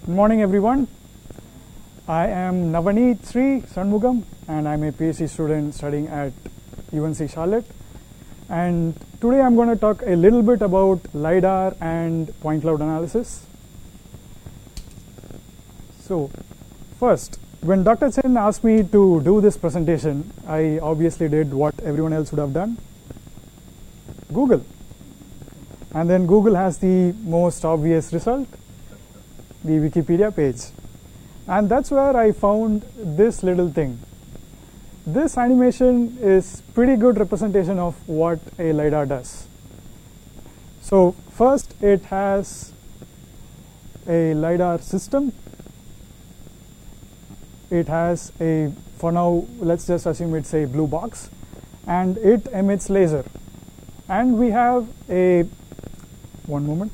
Good morning, everyone. I am Navaneet Sri Shanmugam, and I'm a PhD student studying at UNC Charlotte. And today I'm going to talk a little bit about LiDAR and point cloud analysis. So, first, when Dr. Chen asked me to do this presentation, I obviously did what everyone else would have done. Google. And then Google has the most obvious result, the Wikipedia page. And that's where I found this little thing. This animation is pretty good representation of what a LiDAR does. So first it has a LiDAR system. It has a, for now, let's just assume it's a blue box, and it emits laser. And we have a, one moment.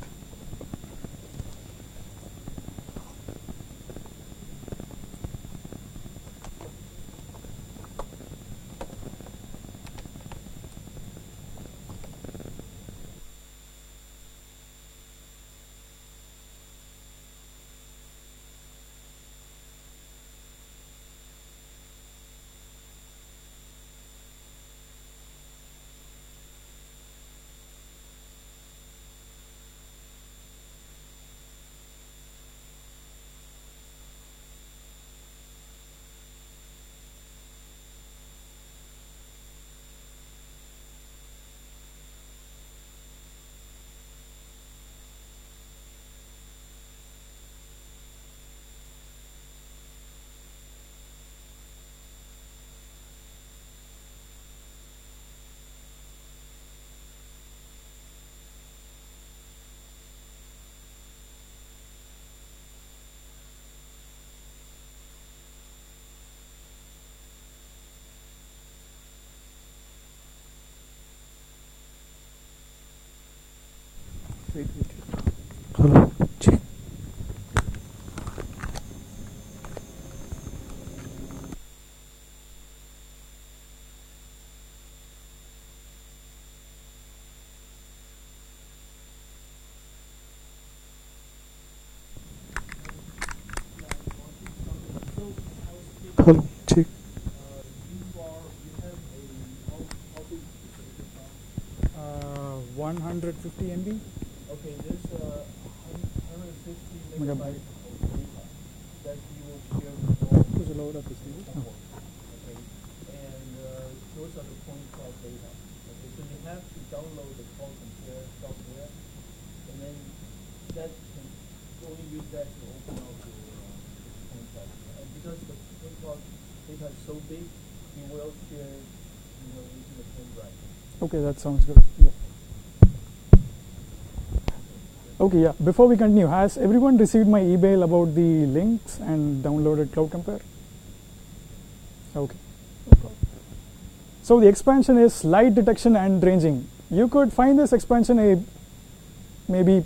Wait. Hello, check. Hello, check. 150 MB. Okay, there's 150 megabytes of data that you will share with all. There's a load up this thing. Okay, and those are the point cloud data. Okay, so you have to download the Inflow Compare software, and then that can only use that to open up your point cloud. And because the point cloud data is so big, you will share, into the pen drive. Okay, that sounds good. Yeah. Okay, yeah. Before we continue, has everyone received my email about the links and downloaded Cloud Compare? Okay. No problem. So the expansion is light detection and ranging. You could find this expansion maybe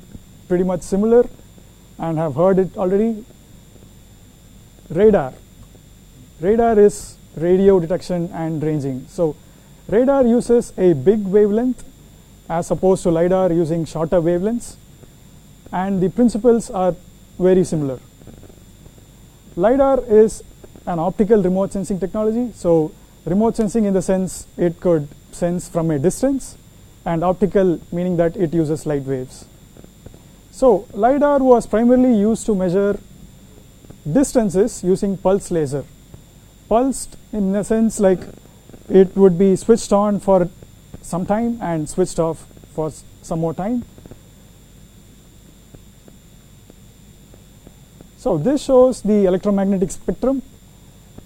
pretty much similar and have heard it already. Radar. Radar is radio detection and ranging. So radar uses a big wavelength as opposed to LiDAR using shorter wavelengths. And the principles are very similar. LiDAR is an optical remote sensing technology. So remote sensing in the sense it could sense from a distance, and optical meaning that it uses light waves. So LiDAR was primarily used to measure distances using pulse laser. Pulsed in a sense like it would be switched on for some time and switched off for some more time. So this shows the electromagnetic spectrum.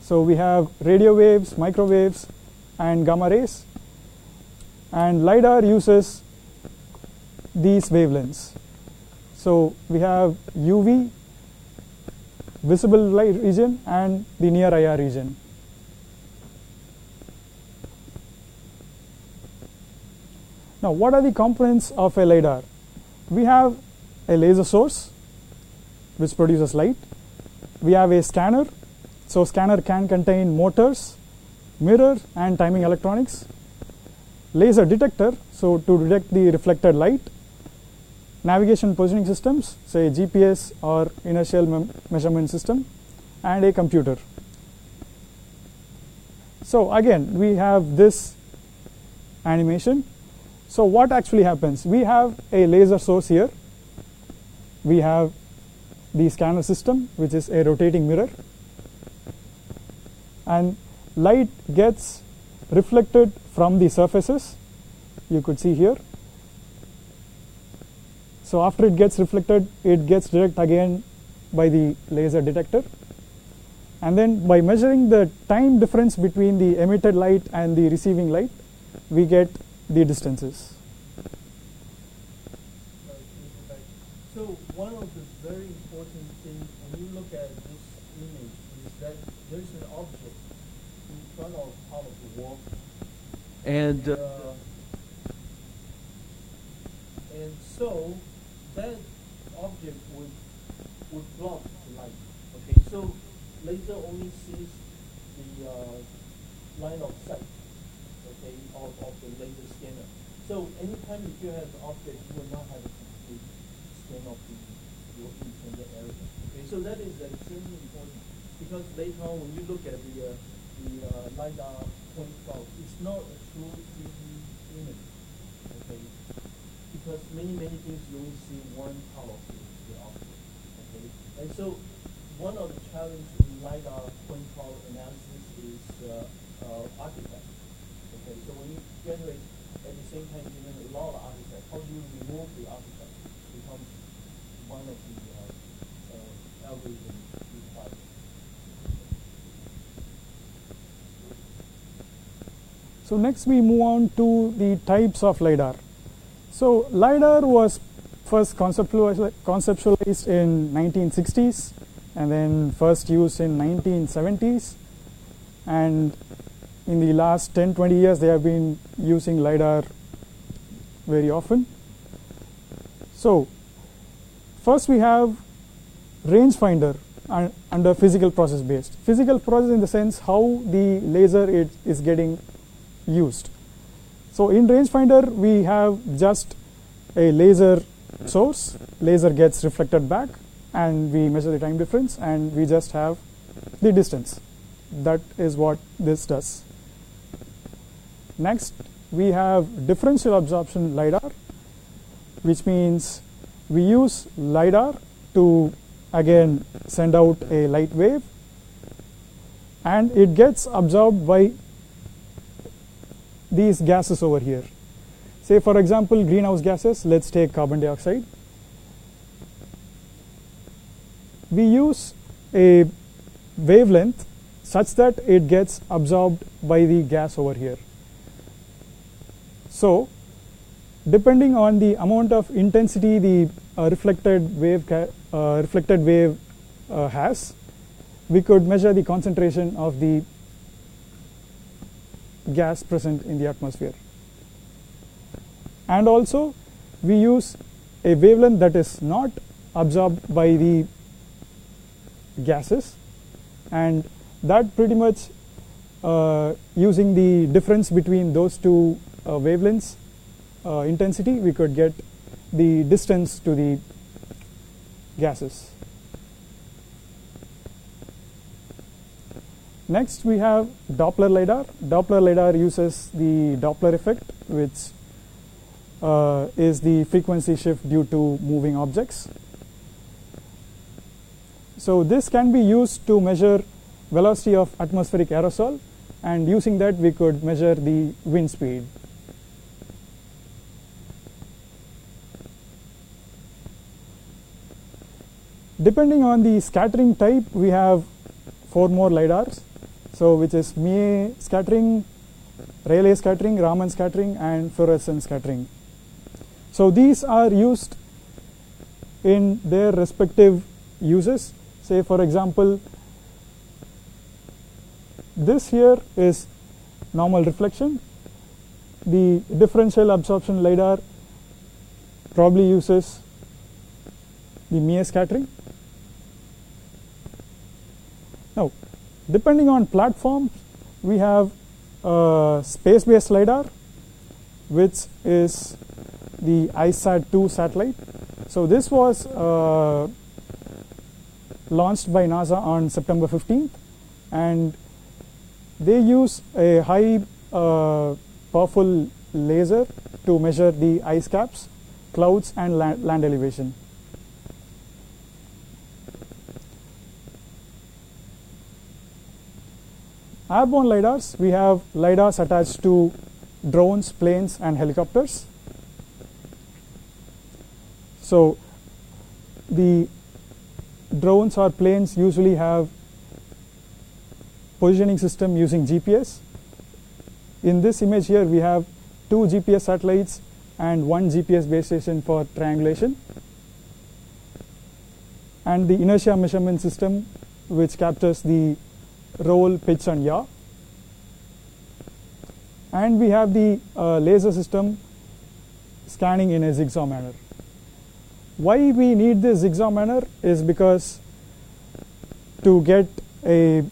So we have radio waves, microwaves, and gamma rays. And LiDAR uses these wavelengths. So we have UV, visible light region, and the near IR region. Now, what are the components of a LiDAR? We have a laser source, which produces light. We have a scanner. So scanner can contain motors, mirror, and timing electronics. Laser detector, so to detect the reflected light. navigation positioning systems, say GPS or inertial measurement system, and a computer. So again, we have this animation. So what actually happens? We have a laser source here. We have the scanner system, which is a rotating mirror. And light gets reflected from the surfaces. You could see here. So after it gets reflected, it gets directed again by the laser detector. And then by measuring the time difference between the emitted light and the receiving light, we get the distances. So one of the very important things when you look at this image is that there's an object in front of part of the wall, and so that object would block the light. Okay, so laser only sees the line of sight, okay, of the laser scanner. So anytime if you have an object, you will not have a complete scan of your intended area. Okay, so that is extremely important because later on when you look at the LiDAR point cloud, it's not a true 3D image. Okay, because many things you only see one part of the object. Okay, and so one of the challenges in LiDAR point cloud analysis is artifacts. Okay, so when you generate at the same time generate a lot of artifacts, how do you remove the artifacts? Becomes one of the algorithms required. So next we move on to the types of LiDAR. So LiDAR was first conceptualized in 1960s and then first used in 1970s, and in the last 10-20 years they have been using LiDAR very often. So first we have rangefinder under physical process based. Physical process in the sense how the laser is getting used. So in rangefinder we have just a laser source, laser gets reflected back, and we measure the time difference, and we just have the distance. That is what this does. Next we have differential absorption LiDAR, which means we use LiDAR to again send out a light wave, and it gets absorbed by these gases over here. Say for example greenhouse gases, let's take carbon dioxide. We use a wavelength such that it gets absorbed by the gas over here. So depending on the amount of intensity the reflected wave has, we could measure the concentration of the gas present in the atmosphere. And also we use a wavelength that is not absorbed by the gases, and that pretty much using the difference between those two wavelengths intensity, we could get the distance to the gases. Next we have Doppler LiDAR. Doppler LiDAR uses the Doppler effect, which is the frequency shift due to moving objects. So this can be used to measure velocity of atmospheric aerosol, and using that we could measure the wind speed. Depending on the scattering type, we have 4 more LiDARs, so which is Mie scattering, Rayleigh scattering, Raman scattering, and fluorescence scattering. So these are used in their respective uses. Say for example, this here is normal reflection. The differential absorption LiDAR probably uses the Mie scattering. Now, depending on platform, we have space-based LiDAR, which is the ISAT-2 satellite, So this was launched by NASA on September 15th, and they use a high powerful laser to measure the ice caps, clouds, and land elevation. Airborne LiDARs, we have LiDARs attached to drones, planes, and helicopters. So the drones or planes usually have positioning system using GPS. In this image here, we have 2 GPS satellites and 1 GPS base station for triangulation, and the inertia measurement system, which captures the roll, pitch, and yaw. And we have the laser system scanning in a zigzag manner. Why we need this zigzag manner is because to get a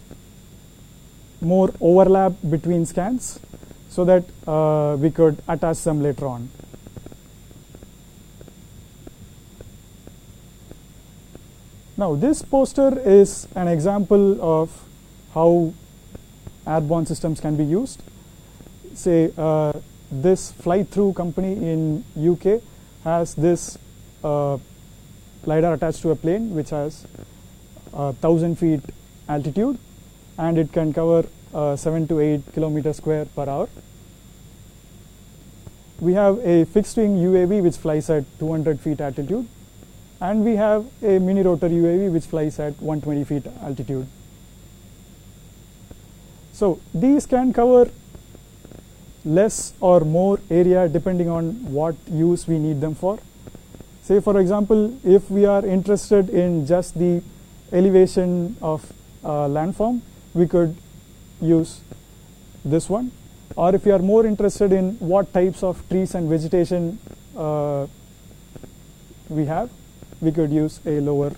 more overlap between scans, so that we could attach them later on. Now this poster is an example of how airborne systems can be used. Say this fly-through company in UK has this LiDAR attached to a plane which has 1,000 feet altitude, and it can cover 7 to 8 kilometers square per hour. We have a fixed wing UAV which flies at 200 feet altitude, and we have a mini rotor UAV which flies at 120 feet altitude. So these can cover less or more area depending on what use we need them for. Say for example, if we are interested in just the elevation of landform, we could use this one. Or if you are more interested in what types of trees and vegetation we have, we could use a lower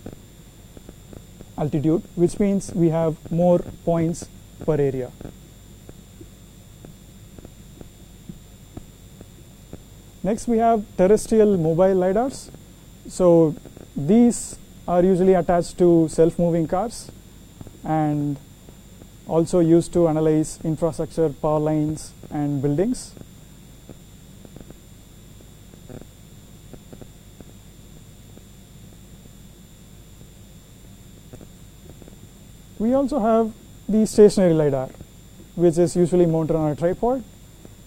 altitude, which means we have more points per area. Next we have terrestrial mobile LiDARs. So these are usually attached to self-moving cars and also used to analyze infrastructure, power lines, and buildings. We also have the stationary LiDAR, which is usually mounted on a tripod,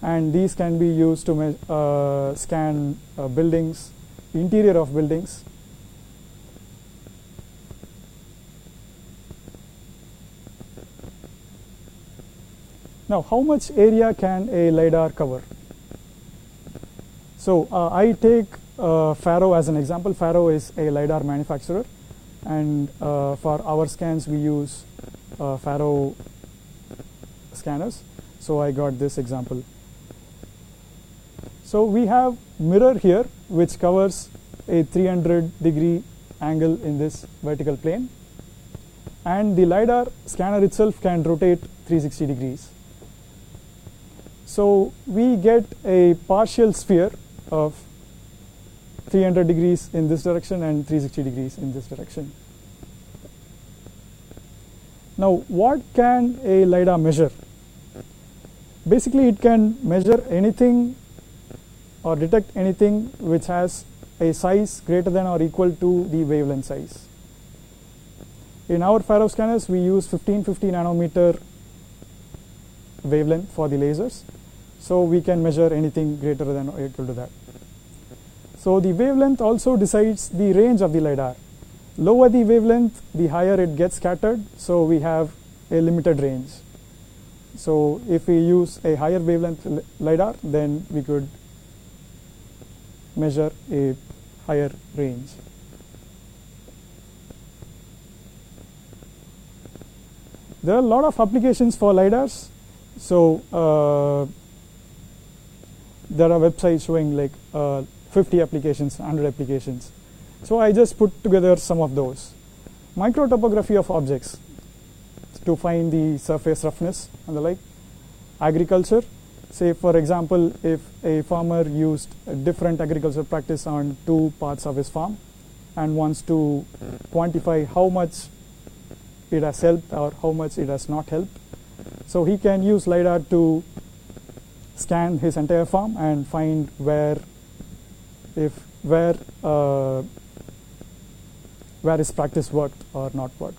and these can be used to scan buildings, interior of buildings. Now, how much area can a LiDAR cover? So I take Faro as an example. Faro is a LiDAR manufacturer, and for our scans we use Faro scanners. So I got this example. So we have mirror here which covers a 300-degree angle in this vertical plane, and the LiDAR scanner itself can rotate 360 degrees. So we get a partial sphere of 300 degrees in this direction and 360 degrees in this direction. Now what can a LiDAR measure? Basically it can measure anything or detect anything which has a size greater than or equal to the wavelength size. In our Faro scanners we use 1550 nanometer wavelength for the lasers, so we can measure anything greater than or equal to that. So the wavelength also decides the range of the LiDAR. Lower the wavelength, the higher it gets scattered, so we have a limited range. So if we use a higher wavelength LiDAR, then we could measure a higher range. There are a lot of applications for LiDARs. So there are websites showing like 50 applications, 100 applications. So I just put together some of those. Microtopography of objects to find the surface roughness and the like. Agriculture, say for example, if a farmer used a different agricultural practice on 2 parts of his farm, and wants to quantify how much it has helped or how much it has not helped. So he can use LiDAR to scan his entire farm and find where his practice worked or not worked.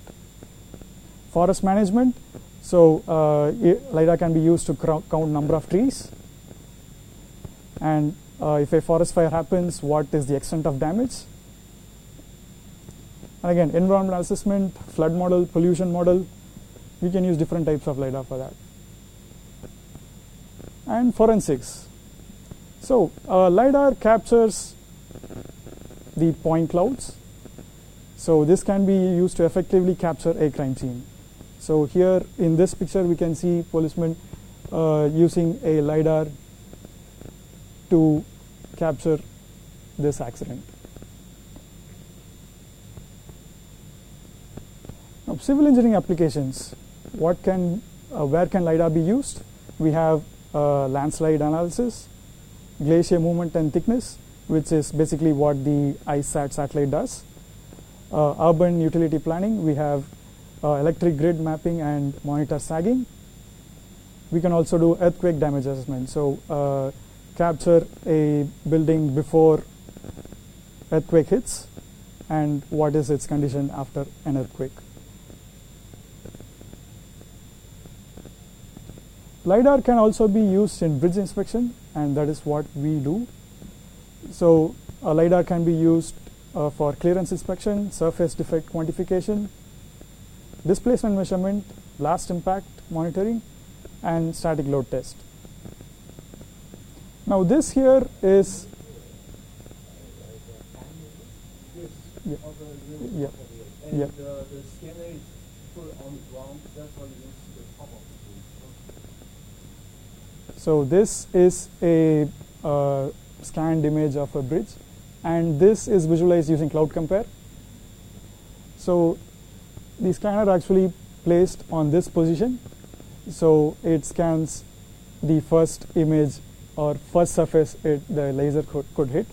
Forest management. So LiDAR can be used to count number of trees, and if a forest fire happens, what is the extent of damage. And again, environmental assessment, flood model, pollution model, we can use different types of LiDAR for that. And forensics. So LiDAR captures the point clouds. So this can be used to effectively capture a crime scene. So here in this picture we can see policemen using a LiDAR to capture this accident. Now, civil engineering applications, where can LiDAR be used? We have landslide analysis, glacier movement and thickness, which is basically what the ISAT satellite does. Urban utility planning, we have electric grid mapping and monitor sagging. We can also do earthquake damage assessment. So capture a building before earthquake hits and what is its condition after an earthquake. LiDAR can also be used in bridge inspection, and that is what we do. So LiDAR can be used for clearance inspection, surface defect quantification, displacement measurement, blast impact monitoring, and static load test. Now this here is Yes, yeah. And Yeah. the scanner is put on the ground, that's why you don't see the top of the So this is a scanned image of a bridge, and this is visualized using Cloud Compare. So the scanner actually placed on this position, so it scans the first image or first surface the laser could hit.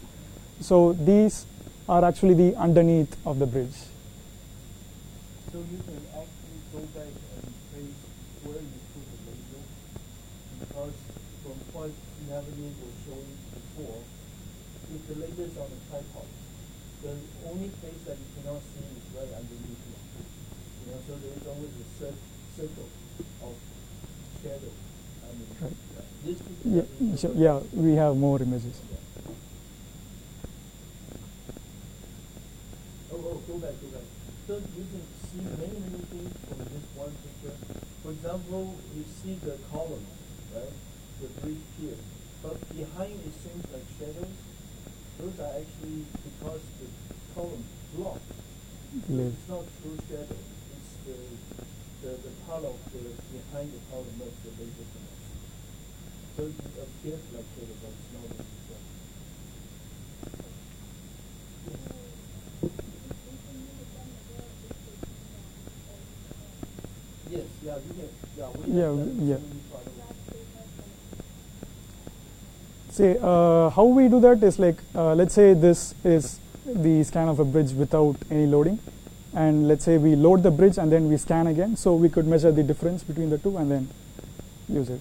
So these are actually the underneath of the bridge. So you can actually go back and trace where you put the laser, because from what Navigator was showing before, if the laser is on the tripod, the only place that you cannot see is right underneath it. So there is always a circle of shadow. I mean, Right. This Yeah, so, yeah, we have more images. Go back. So you can see many things from this one picture. For example, you see the column, right? The bridge here. But behind it seems like shadows. Those are actually because the column blocked. It's not true shadow. It's the part of the behind the column of the laser connection. So it appears like shadow, but it's not really shadow. Yes, yeah, you can, Yeah. See, how we do that is like, let's say this is the scan of a bridge without any loading, and let's say we load the bridge and then we scan again, so we could measure the difference between the two and then use it.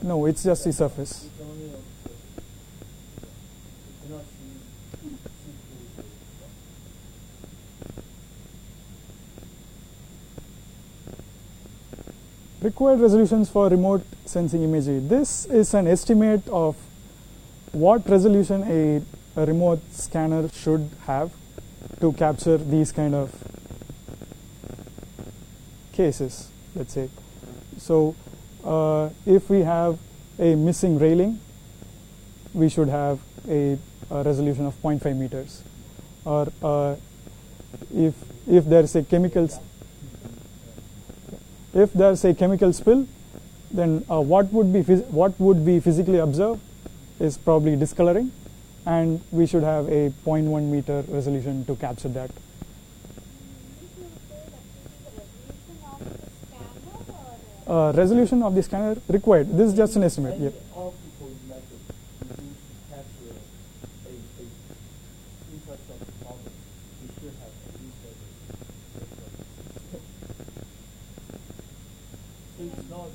No, it's just the surface. It's only on the surface. You cannot see through it. Required resolutions for remote sensing imagery. This is an estimate of what resolution a remote scanner should have to capture these kind of cases, let's say. So if we have a missing railing, we should have a resolution of 0.5 meters. Or if there is a chemical spill, then what would be physically observed is probably discoloring, and we should have a 0.1 meter resolution to capture that. resolution of the scanner required. This is just an estimate. Any Yep. optical method used to capture a infrastructure problem, we should have at least a so it's not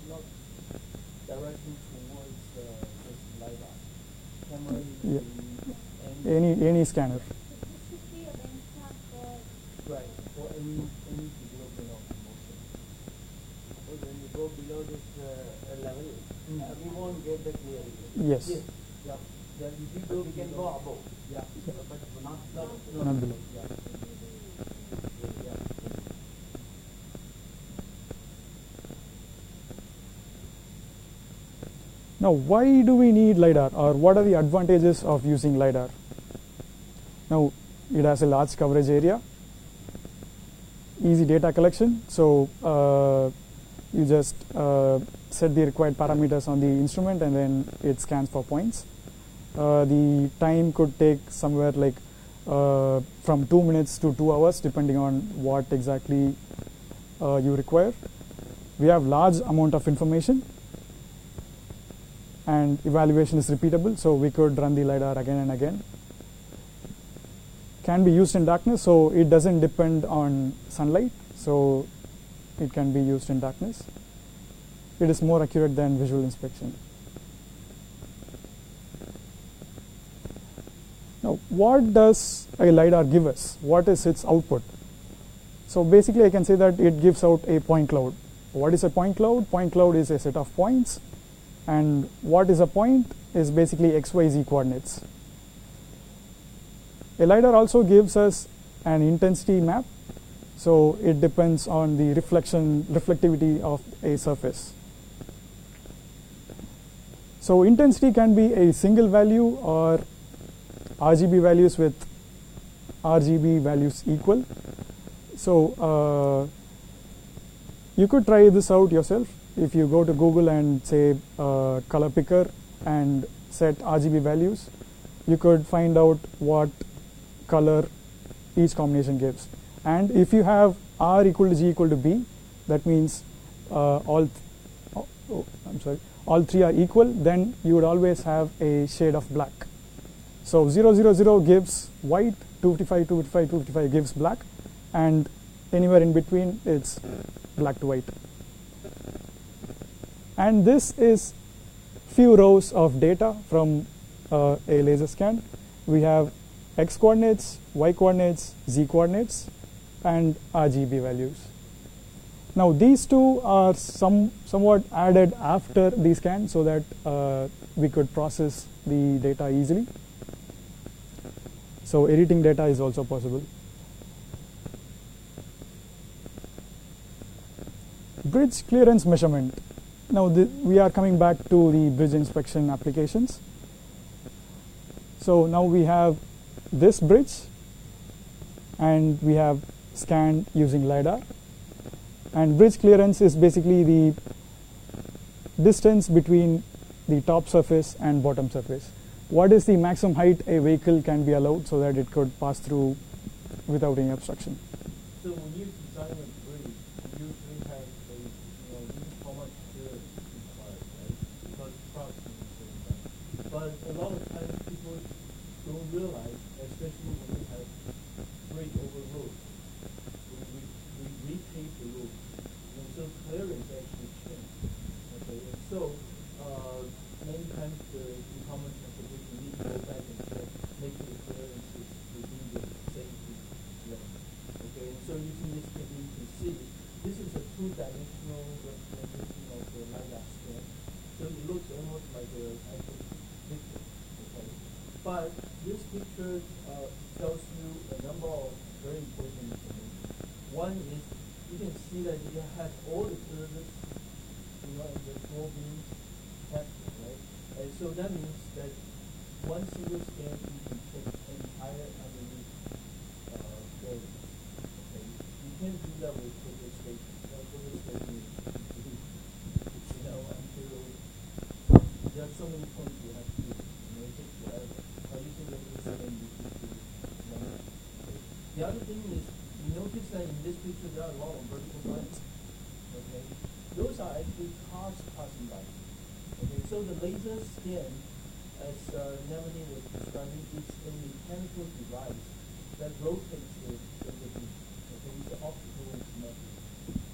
directly towards just LiDAR. Camera Yep. and Any scanner. right for any development of motion. So when you go below this level, we won't get the clear image. Yes. Yes. Yeah. Then if you go, We can go above, Yeah. but not Not below. Yeah. Yeah. Now, why do we need LiDAR, or what are the advantages of using LiDAR? Now, it has a large coverage area, easy data collection. So you just set the required parameters on the instrument, and then it scans for points. The time could take somewhere like from 2 minutes to 2 hours, depending on what exactly you require. We have large amount of information, and evaluation is repeatable, so we could run the LiDAR again and again. Can be used in darkness, so it doesn't depend on sunlight, so it can be used in darkness. It is more accurate than visual inspection. Now, what does a LiDAR give us? What is its output? So basically I can say that it gives out a point cloud. What is a point cloud? Point cloud is a set of points, and what is a point is basically XYZ coordinates. A LiDAR also gives us an intensity map, so it depends on the reflectivity of a surface. So intensity can be a single value or RGB values with RGB values equal. So you could try this out yourself. If you go to Google and say color picker and set RGB values, you could find out what color each combination gives. And if you have R equal to G equal to B, that means all three are equal, then you would always have a shade of black. So 0, 0, 0 gives white, 255, 255, 255 gives black, and anywhere in between it's black to white. And this is few rows of data from a laser scan. We have X coordinates, Y coordinates, Z coordinates, and RGB values. Now these two are somewhat added after the scan so that we could process the data easily. So editing data is also possible. Bridge clearance measurement. Now we are coming back to the bridge inspection applications. So now we have this bridge, and we have scanned using LiDAR. And bridge clearance is basically the distance between the top surface and bottom surface. What is the maximum height a vehicle can be allowed so that it could pass through without any obstruction? So when you design a bridge, you usually have a, how much clearance required, right? Because trucks and things. But a lot of times people don't realize, especially when we have bridge over road, we repave the road. And so clearance actually change. Okay, and so many times the common transportation need to go back and check, make sure the clearance is within the safety lane. Okay, and so using this technique, you can see this is a two-dimensional representation of the LiDAR scan. So it looks almost like an actual picture. Okay, but this picture tells you a number of very important information. One is you can see that it has all the curves, and the four beams captured, right? And so that means that one single scan you can check entire underneath area. Okay, you can't do that with total station. Total station is, until there are so many points you have to do. It takes forever. But using the scan, you can do one. The other thing is, you notice that in this picture there are a lot of vertical lines. Okay, those are actually cars passing by. Okay, so the laser scan, as Melanie was describing, is a mechanical device that rotates the beam. Okay, it's an optical method.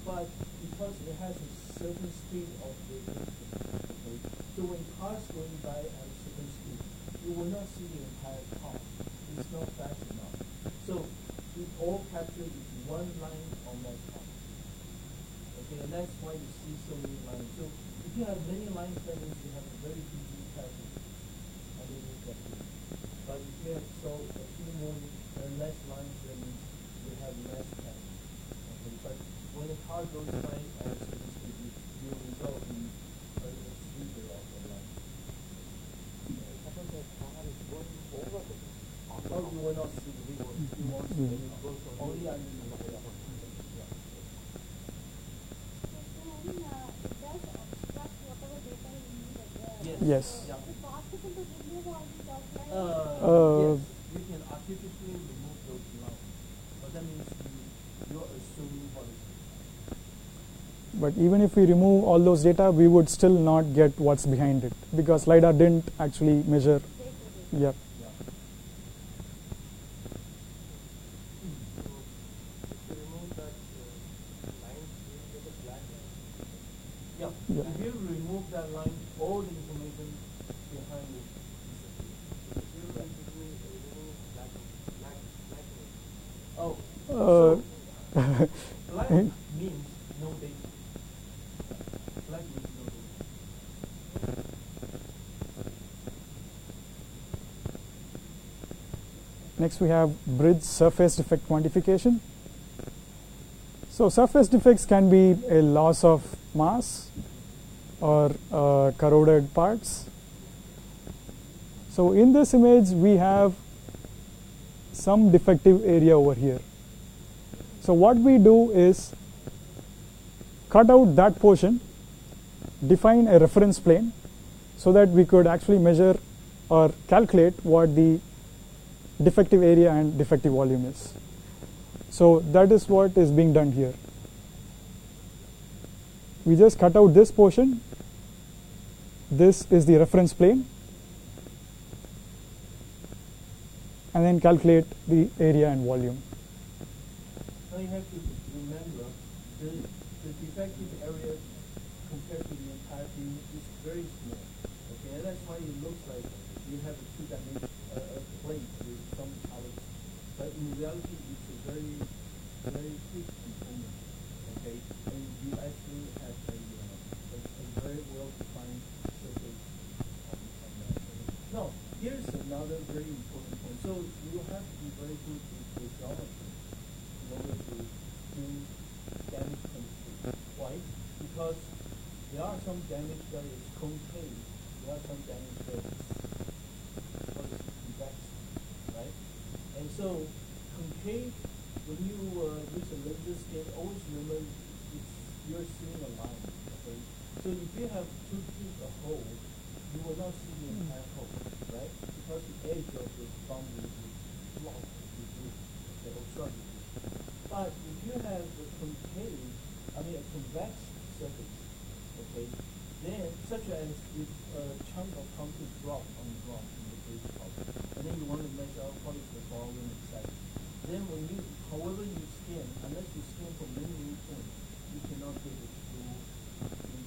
But because it has a certain speed of rotation, okay, so when cars going by at a certain speed, you will not see the entire car. It's not fast enough. So it all captured in one line on that car. Okay, and that's why you see so many lines. So if you have many lines, that means you have a very busy traffic underneath that beam. But if you have a few more less lines, then you have less traffic. Okay, but when a car goes by at a certain speed, you will result in a sweeper of the line. Suppose the car is going over the Oh, you will not see the vehicle. You won't see the vehicle. Only underneath. Yes. Yeah. Uh, Yes, you can artificially remove those lines, but that means you're assuming what is. But even if we remove all those data, we would still not get what's behind it because LiDAR didn't actually measure. Yeah. Yeah. Yeah. If you remove that line, all the information behind it disappears. Oh. Uh, Black means no data. Black means no data. Next, we have bridge surface defect quantification. So surface defects can be a loss of mass or corroded parts. So in this image, we have some defective area over here. So what we do is cut out that portion, define a reference plane so that we could actually measure or calculate what the defective area and defective volume is. So that is what is being done here. We just cut out this portion. This is the reference plane. And then calculate the area and volume. Now you have to remember the defective area compared to the entire beam is very small. Okay, and that's why it looks like you have a two-dimensional plate with some colors. But in reality, it's a very, very big component. Okay, and you actually have a very well-defined surface on that. Now, here's another very important point. So you have to be very good with geometry in order to do damage control. Why? Because there are some damage that is concave. There are some damage that is convex, right? And so concave, when you use a laser scan, always remember you're seeing a line. Okay. So if you have too deep a hole, you will not see the entire hole, right? Because the edge of the boundary is blocked with wood, the obstructed wood. But if you have a concave, a convex surface, okay, then such as if a chunk of concrete drop on the ground in the base of it, and then you want to measure out what is the volume, etc. Then when you, however you scan, unless you scan from many points, you cannot get it through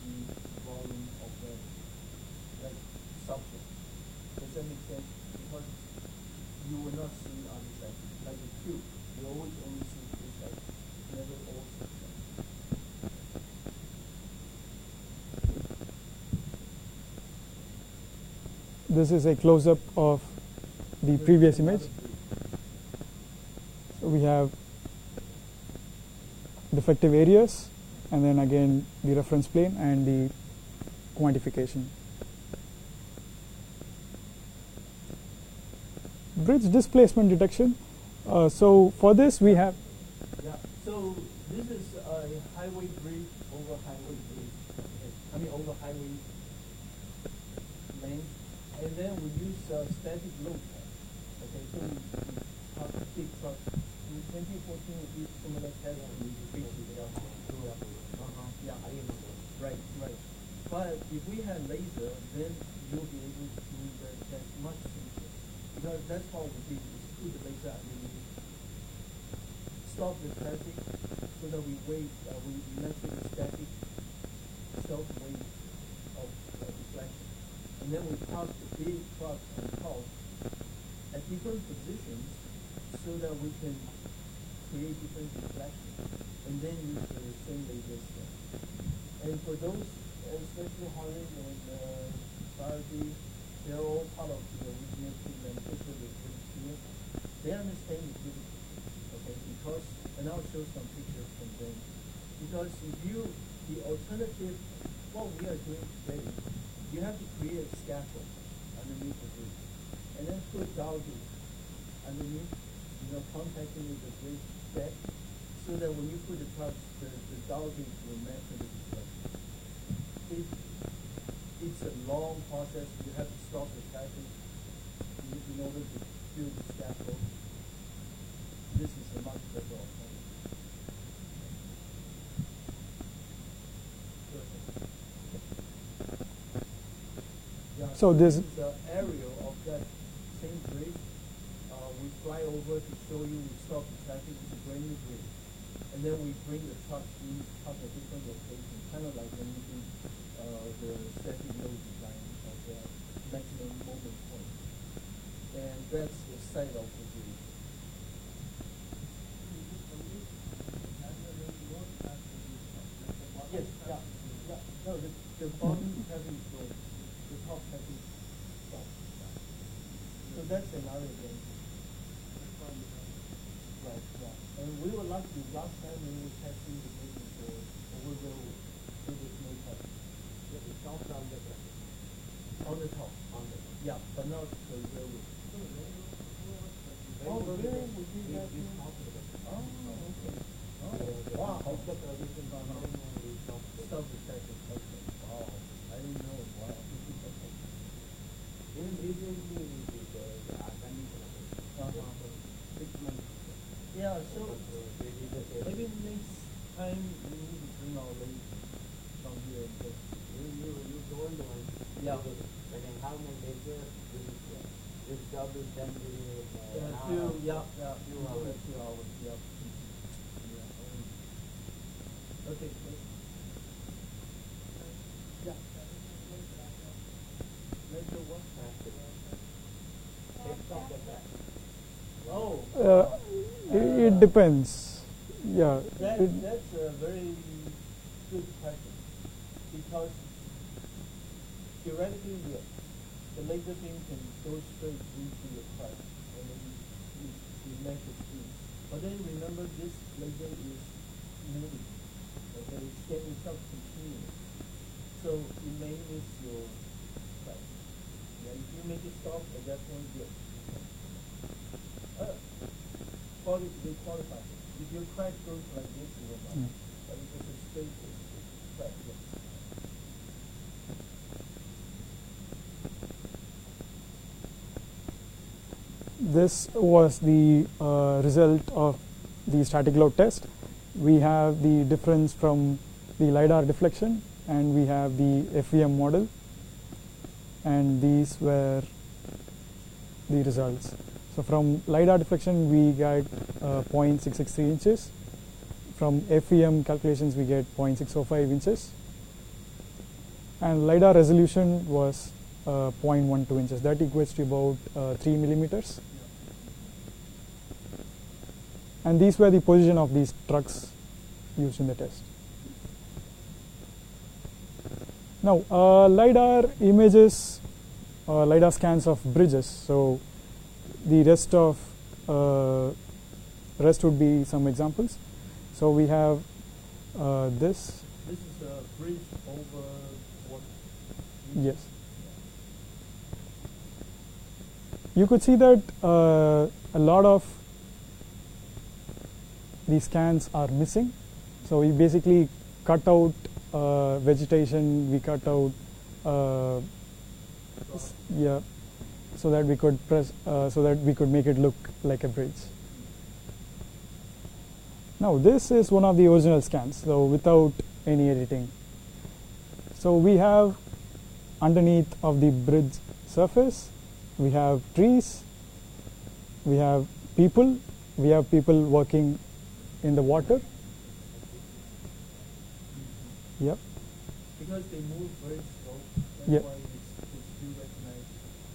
the volume of that substance. Does that make sense? Because you will not see other sides. Like a cube, you always only see two sides, never all six sides. This is a close-up of the previous image. So we have defective areas, and then again the reference plane and the quantification. Bridge displacement detection. So for this we have. Yeah. So this is a highway bridge over highway bridge. Okay. Over highway lane, and then we use static load test. Okay. So we have big trucks. In 2014, we did similar tests with big. Yeah, I remember. Right, right. But if we had laser, then you'll be able to do the test much simpler. Because that's how we did is put the laser underneath, stop the traffic so that we measure the static self-weight of deflection. And then we park the big truck on top at different positions so that we can create different deflections. And then use the same laser scan. And for those, especially Harlan and Faraday, they're all part of the original team and especially the team. They understand the physics, okay? Because, and I'll show some pictures from them. Because if the alternative, what we are doing today, you have to create a scaffold underneath the bridge, and then put dowels underneath, contacting with the bridge deck, so that when you put the trucks, the dowel will measure the deflection. It's a long process. You have to stop the traffic in order to build the scaffold. This is a much better alternative. Yeah, So this is the aerial of that same bridge. We fly over to show you we stop the traffic. It's a brand new bridge. And then we bring the trucks in at a different location, kind of like when you do the static load design of the maximum moment point. And that's the site of the bridge. Yes, yeah. No, the bottom traffic is going, the top traffic stops. So that's another advantage. Right, yeah. And we were lucky last time when we were testing the business over the no touch. It's not on the ground. On the top. Yeah, but not the railroad. Oh, the railroad would be that. Oh, okay. Oh, wow. The provision Stop the traffic. Okay. Wow. I didn't know. Wow. Even recently we did the condition of 6 months. Yeah, so they did the same. maybe next time we need to bring our lady from here and test. You told them. Yeah. When I have my lecture, this job is done within an hour. Few Few hours. 2 hours. Yeah. Okay. Yeah. Measure what? Stop the track. Oh. it depends. Yeah. That's a very good question, because theoretically, yes, the laser beam can go straight into the crack and then you measure speed. But then remember, this laser is moving. Okay, it's getting itself continuous, so it may miss your crack. Yeah, if you make it stop at that point, yes. They qualify it. If your crack goes like this, it will not. But if it's a straight crack, yes. This was the result of the static load test. We have the difference from the LiDAR deflection, and we have the FEM model, and these were the results. So from LiDAR deflection we get 0.663 inches. From FEM calculations we get 0.605 inches, and LiDAR resolution was 0.12 inches. That equates to about 3 millimeters. And these were the position of these trucks used in the test. Now, LiDAR images, LiDAR scans of bridges. So the rest would be some examples. So we have this. This is a bridge over water. Yes. You could see that a lot of these scans are missing. So we basically cut out vegetation, we cut out so that we could make it look like a bridge. Now this is one of the original scans, so without any editing. So we have underneath of the bridge surface, we have trees, we have people working in the water. Yep. Because they move very slow, that's Yep. why it's still recognized.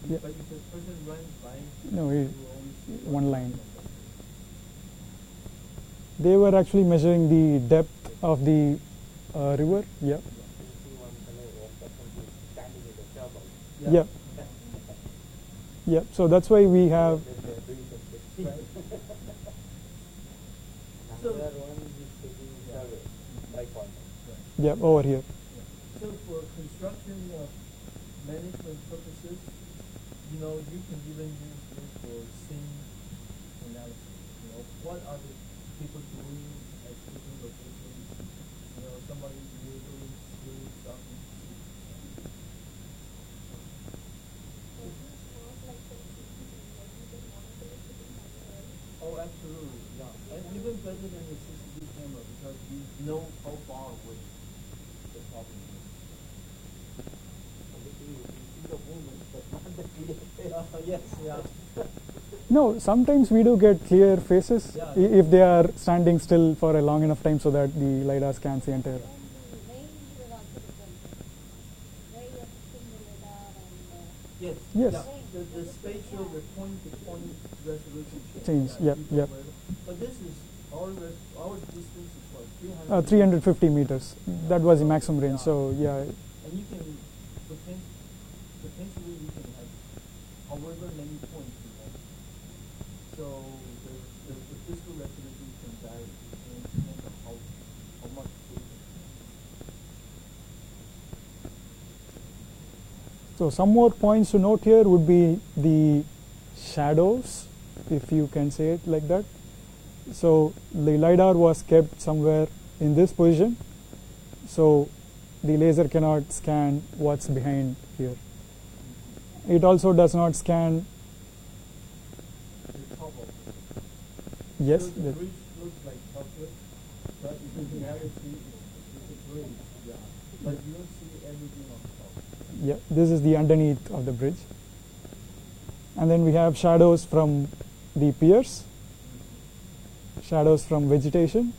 Yep. But if a person runs by, No, you will only see one line. They were actually measuring the depth of the river. Yep. Yeah. Yep. Yep. So that's why we have. So, Yep. Over here. so for construction management purposes, you know, you can even use this for scene analysis. You know, what are the people doing at different locations? You know, somebody usually doing something. Oh, absolutely, yeah. And even better than the CCD camera because you know how far away the problem is. Yes, yeah. No, sometimes we do get clear faces Yeah. if they are standing still for a long enough time so that the LiDAR scans the entire. Yes. Yes. Yeah. The spatial, the point-to-point resolution Change, yeah, yep, yep. But this is our distance is what 300. 350 meters. That was the maximum range. So yeah, And you can potentially you can have however many points you want. So the physical resolution can vary depending on how much data. so some more points to note here would be the shadows, if you can say it like that. So the LiDAR was kept somewhere in this position. So the laser cannot scan what's behind here. It also does not scan. The top of it. Yes. So the bridge looks like chocolate, but in reality it's a bridge, yeah. But you don't see everything on top. Yeah, this is the underneath of the bridge. And then we have shadows from the piers, shadows from vegetation.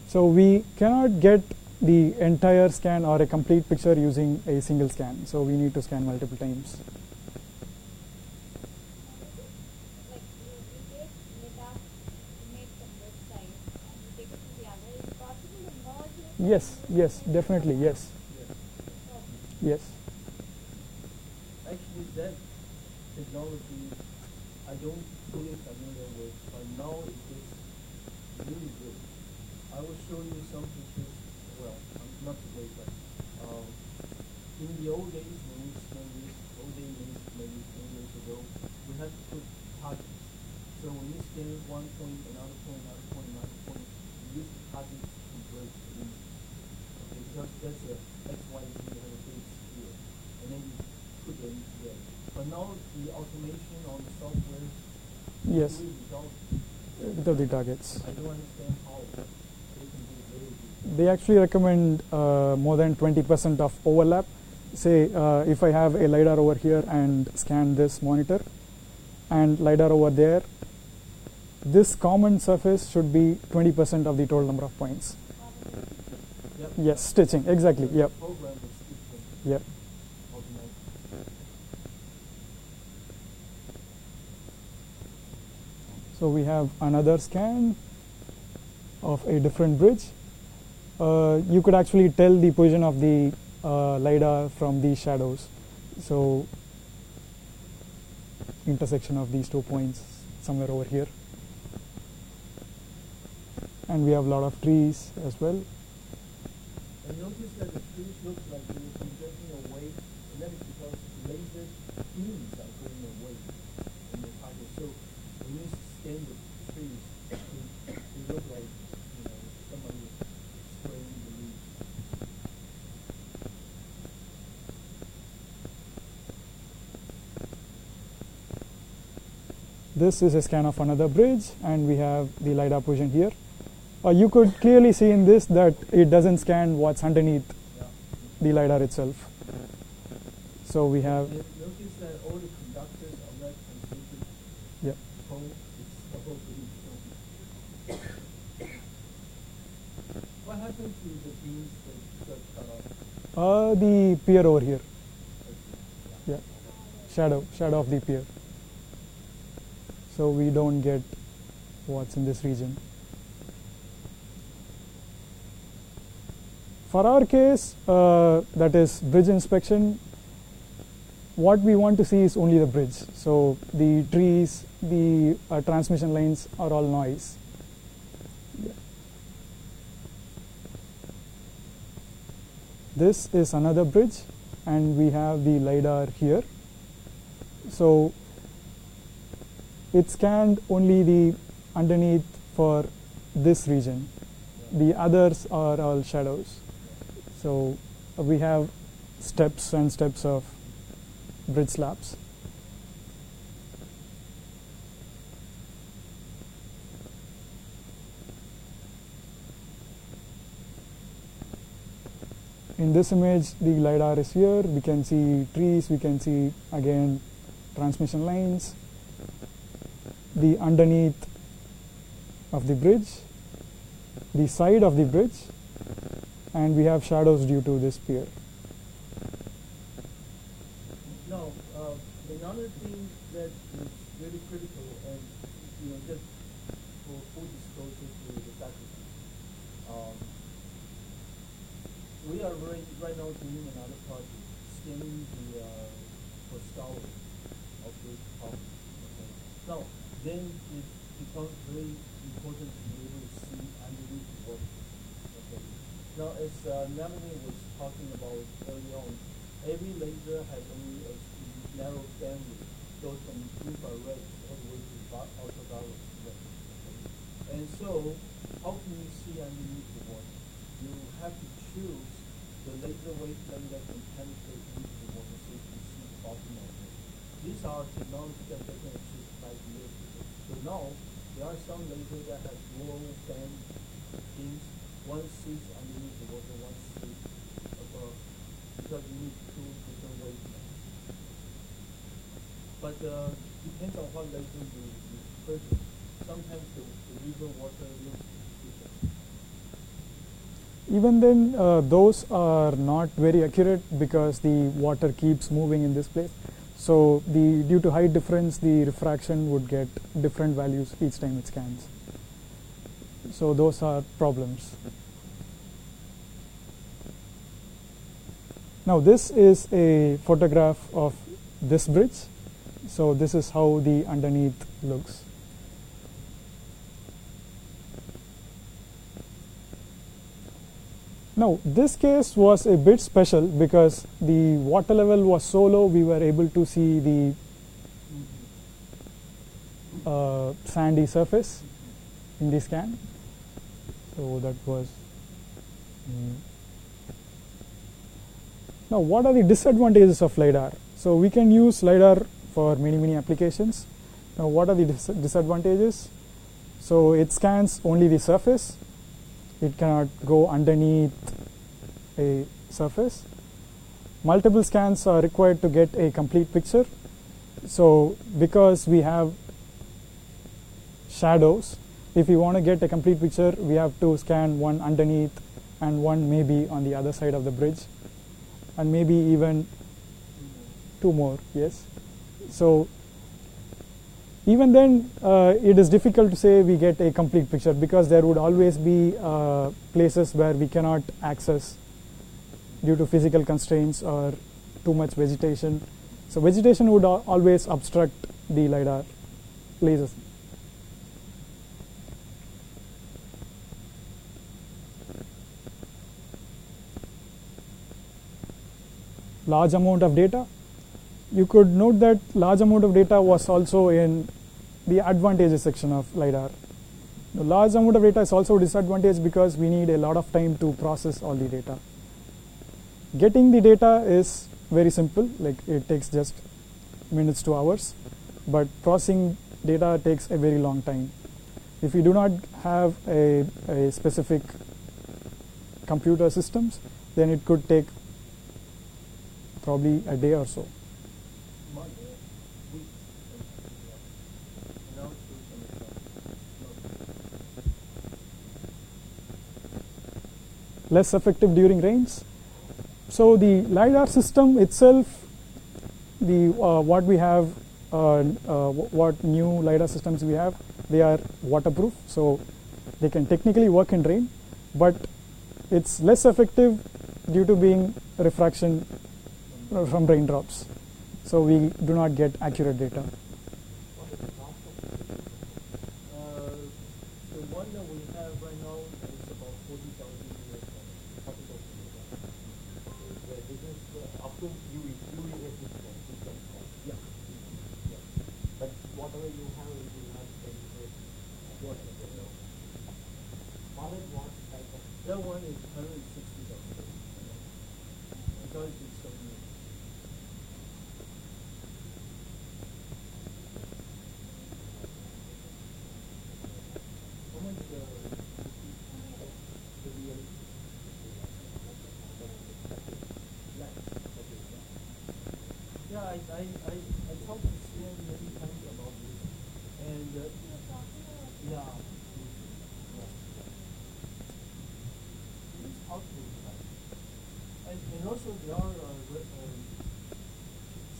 So we cannot get the entire scan or a complete picture using a single scan. So we need to scan multiple times. Yes, yes, definitely, yes. Yes. Actually, that technology, I don't fully familiar with, but now it is really good. I will show you some pictures. Well, not today, but in the old days, when we spent this, old days maybe 10 years ago, we had to put targets. So when you scan one point, another point, another point, another point, you use the targets to break the image. Okay, because that's a X, Y, Z, you have a big sphere, and then you put them together. But now the automation on the software Yes, really without, without the targets. I don't understand how they can do very good. They actually recommend more than 20% of overlap. Say if I have a LiDAR over here and scan this monitor and LiDAR over there, this common surface should be 20% of the total number of points. Yep. Yes, stitching, exactly, The yep, program is stitching yep. automatically. So we have another scan of a different bridge. You could actually tell the position of the LiDAR from these shadows. So intersection of these 2 points somewhere over here. And we have a lot of trees as well. And notice that the trees look like they're projecting away, and that is because laser beams are going away from the target. So when you scan the trees, they look like, you know, somebody spraying the leaves. This is a scan of another bridge, and we have the LiDAR position here. You could clearly see in this that it doesn't scan what's underneath the LiDAR itself. So we have, Notice that all the conductors are not transmitted. yeah. Home is supposed to be shown. What happened to the beams that got cut off? The pier over here. Yeah, shadow of the pier. So we don't get what's in this region. For our case, that is bridge inspection, what we want to see is only the bridge. So the trees, the transmission lines are all noise. Yeah. This is another bridge, and we have the LiDAR here. So it scanned only the underneath for this region. The others are all shadows. So we have steps and steps of bridge slabs. In this image, the LiDAR is here. We can see trees. We can see, again, transmission lines. The underneath of the bridge, the side of the bridge, and we have shadows due to this pier. Now, another thing that is really critical, and just for full disclosure to the faculty, we are right now doing another project, scanning the crystallography of this problem. Okay. Now, then it becomes very important to be able to see underneath the water. Okay. Now, as Navani was talking about earlier on, every laser has only a narrow bandwidth, goes from infrared all the way to ultraviolet. Okay. And so, how can you see underneath the water? You have to choose the laser wavelength that can penetrate into the water so you can see the bottom of it. These are technology that they can achieve 5 years ago. So now, there are some lasers that have low band beams. One sees underneath the water, one sees above, because you need two different wavelengths. But depends on what laser you purchase. Sometimes the river water looks different. Even then, those are not very accurate because the water keeps moving in this place. So due to height difference, the refraction would get different values each time it scans. So those are problems. Now this is a photograph of this bridge. So this is how the underneath looks. Now this case was a bit special because the water level was so low we were able to see the sandy surface in the scan. So that was Now what are the disadvantages of LiDAR? So we can use LiDAR for many applications. Now what are the disadvantages? So it scans only the surface. It cannot go underneath a surface. Multiple scans are required to get a complete picture. So because we have shadows, if we want to get a complete picture, we have to scan one underneath and one maybe on the other side of the bridge, and maybe even two more, yes. So even then, it is difficult to say we get a complete picture because there would always be places where we cannot access due to physical constraints or too much vegetation. So vegetation would always obstruct the LiDAR lasers. Large amount of data. You could note that large amount of data was also in the advantages section of LiDAR. The large amount of data is also a disadvantage because we need a lot of time to process all the data. Getting the data is very simple, like it takes just minutes to hours, but processing data takes a very long time. If you do not have a specific computer systems, then it could take probably a day or so. Month, week, and now it's through some Less effective during rains. So the LiDAR system itself, the what we have, what new LiDAR systems we have, they are waterproof, so they can technically work in rain, but it's less effective due to being refraction from raindrops. So we do not get accurate data. The one that we have right now is about $40,000. This is up to UV resistance. Yeah. But whatever you have, it will not penetrate water. What type of? That one is $160. Because it's so new. How much the real lens? Yeah, I talked to Shen many times about this, and yeah. It's out to and also there are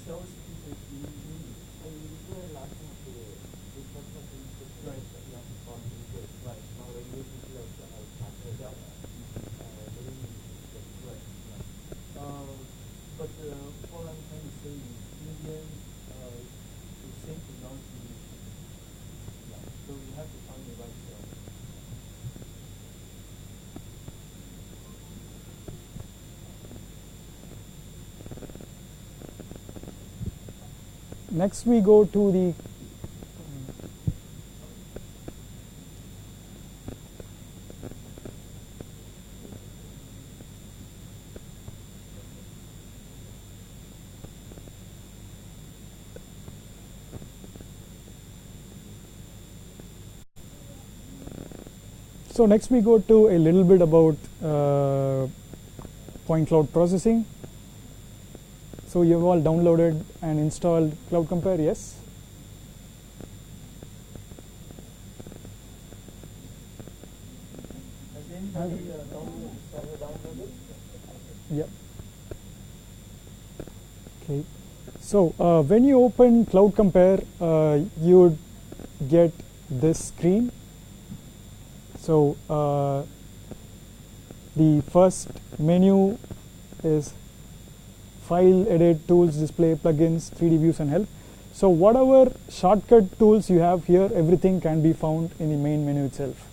sales people in India. And you were last time to research of input. Right. Yeah, for input. Right. Now when you people have started Yeah. doing this. Right. But all I'm trying to say is Indian is same technology. Yeah. So you have to find the right cell. Next we go to the So next we go to a little bit about point cloud processing. So you've all downloaded and installed Cloud Compare, yes? Has anybody downloaded? Yep. Okay. So when you open Cloud Compare, you would get this screen. So the first menu is File, Edit, Tools, Display, Plugins, 3D Views and Help. So whatever shortcut tools you have here, everything can be found in the main menu itself.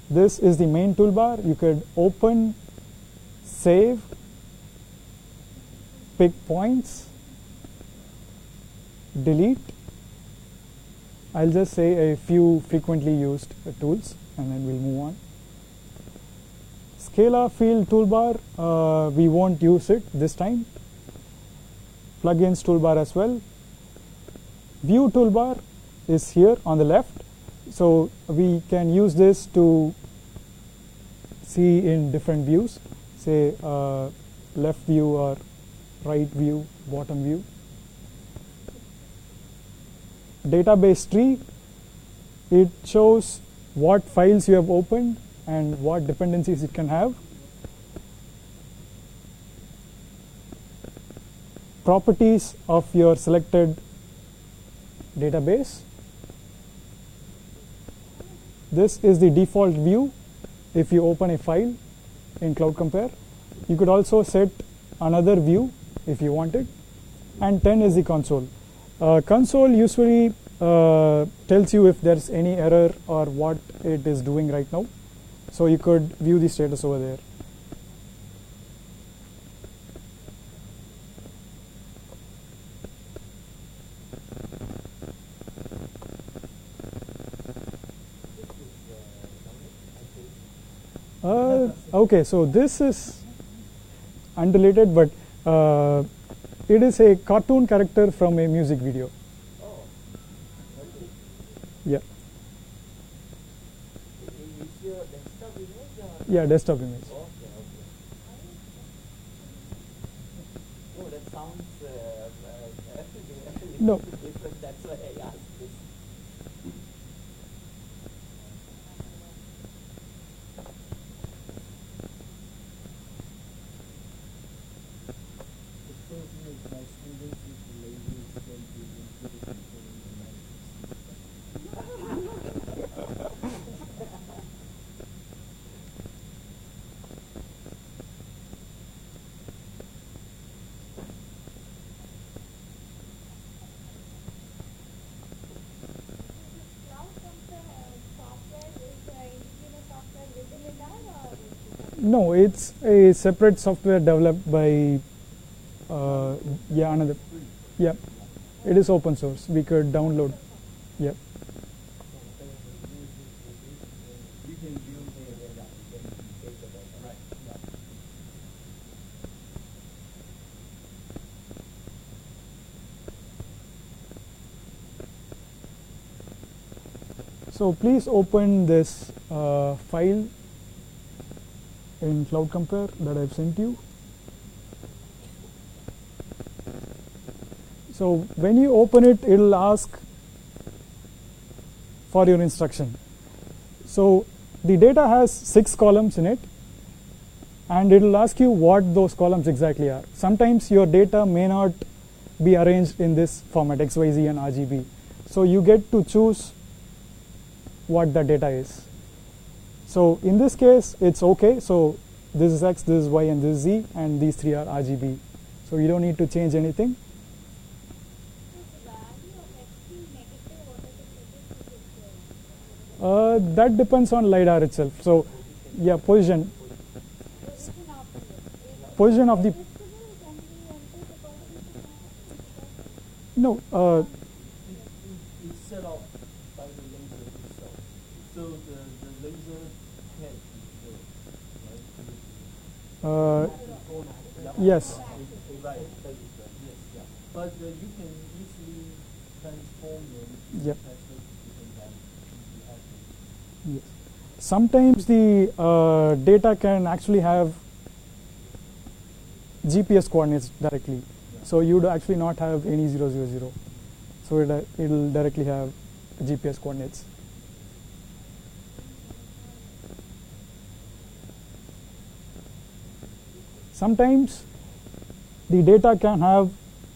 This is the main toolbar. You could open, save, pick points, delete. I'll just say a few frequently used tools and then we'll move on. Scalar field toolbar, we won't use it this time. Plugins toolbar as well. View toolbar is here on the left. So we can use this to see in different views, say left view or right view, bottom view. Database tree, it shows what files you have opened and what dependencies it can have. Properties of your selected database. This is the default view if you open a file in Cloud Compare. You could also set another view if you wanted. And 10 is the console. Console usually tells you if there's any error or what it is doing right now. So you could view the status over there. Okay, so this is unrelated, but it is a cartoon character from a music video. Oh, okay. Yeah. Is your desktop image or? Yeah, desktop image. Okay, okay. sounds No. different. That's why I asked this. The first thing is my students with the lazy extent to include it in my No, it's a separate software developed by another. Yeah, it is open source. We could download. Yeah. You can view the data, you can take the data. Right. Yeah. So please open this file in Cloud Compare that I've sent you. So when you open it, it'll ask for your instruction. So the data has 6 columns in it, and it'll ask you what those columns exactly are. Sometimes your data may not be arranged in this format, XYZ and RGB. So you get to choose what the data is. So in this case, it's okay. So this is X, this is Y, and this is Z, and these 3 are RGB. So you don't need to change anything. That depends on LiDAR itself. So yeah, position of the no. It's set off by the laser itself. So the laser head is there, right? Yes. Right. Yes, yeah. But you can easily transform them. Yep. Yes. Yes. Sometimes the data can actually have GPS coordinates directly. So you would actually not have any 0, 0, 0. So it'll directly have GPS coordinates. Sometimes the data can have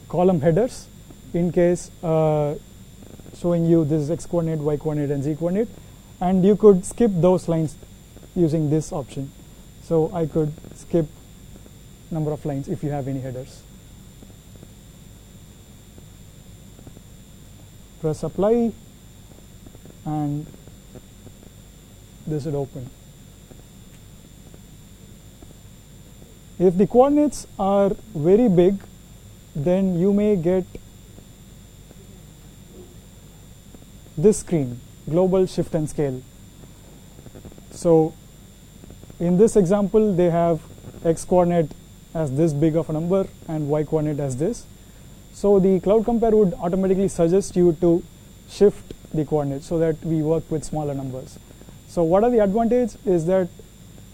column headers in case showing you this is X coordinate, Y coordinate, and Z coordinate. And you could skip those lines using this option. So I could skip number of lines if you have any headers. Press apply, and this would open. If the coordinates are very big, then you may get this screen, global shift and scale. So in this example, they have X coordinate as this big of a number and Y coordinate as this. So the Cloud Compare would automatically suggest you to shift the coordinates so that we work with smaller numbers. So what are the advantages is that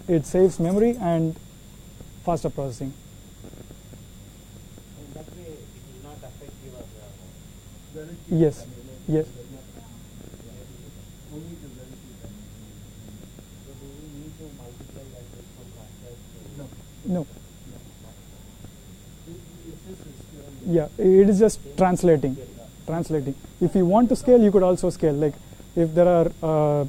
it saves memory and faster processing. In that way, it will not affect your Relative Yes. dimension. Yes. Only the relative dimension. So do we need to multiply that with some factors to No. It's just a scale. Yeah, it is just translating. Translating. If you want to scale, you could also scale. Like if there are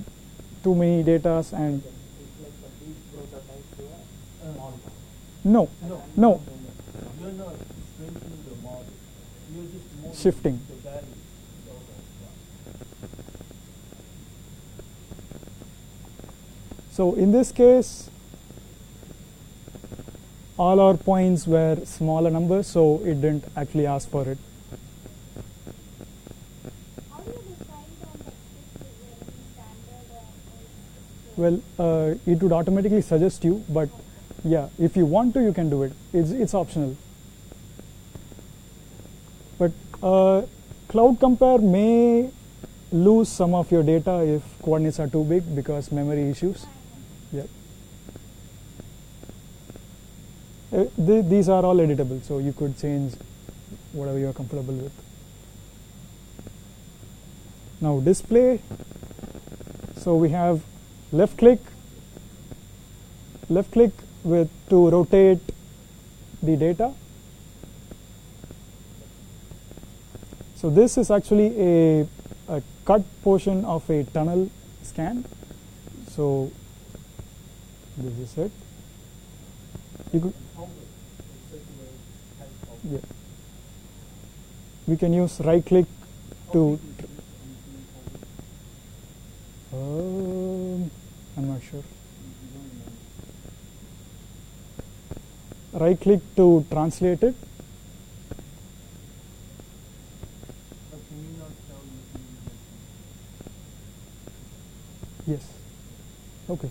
too many datas and it's like a big prototype to a small one. no. You're not strengthening the model. You're just moving Shifting. the value. So in this case, all our points were smaller numbers, so it didn't actually ask for it. How do you decide on the is there any standard Well, it would automatically suggest you, but yeah, if you want to, you can do it. It's optional. But Cloud Compare may lose some of your data if coordinates are too big because memory issues. Yeah. these are all editable, so you could change whatever you are comfortable with. Now display, so we have left click with to rotate the data. So this is actually a cut portion of a tunnel scan. So this is it. You could, yeah. We can use right click to. I'm not sure. Right click to translate it. But can you not tell Yes. Okay.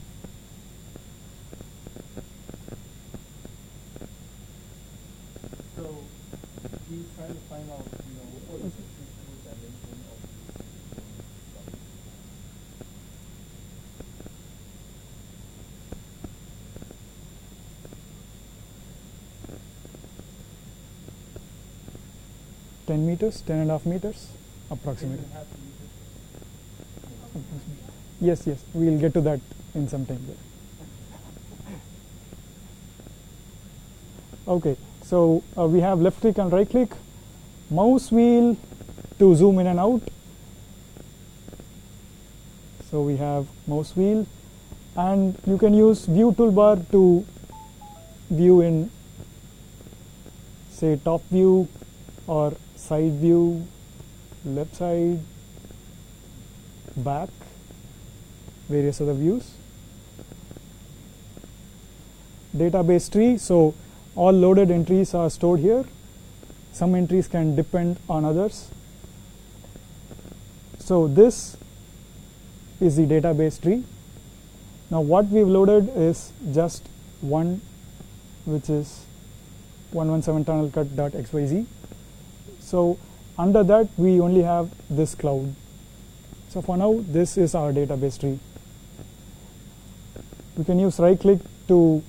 So he's trying to find out, what is the physical dimension of this stuff. 10 meters, 10.5 meters, approximately. Yes, we'll get to that in some time. Okay, so we have left click and right click, mouse wheel to zoom in and out. So we have mouse wheel, and you can use view toolbar to view in, say, top view or side view, left side, back, various other views. Database tree, so all loaded entries are stored here. Some entries can depend on others. So this is the database tree. Now what we've loaded is just one, which is 117 tunnel cut.xyz. So under that we only have this cloud. So for now this is our database tree. We can use right click to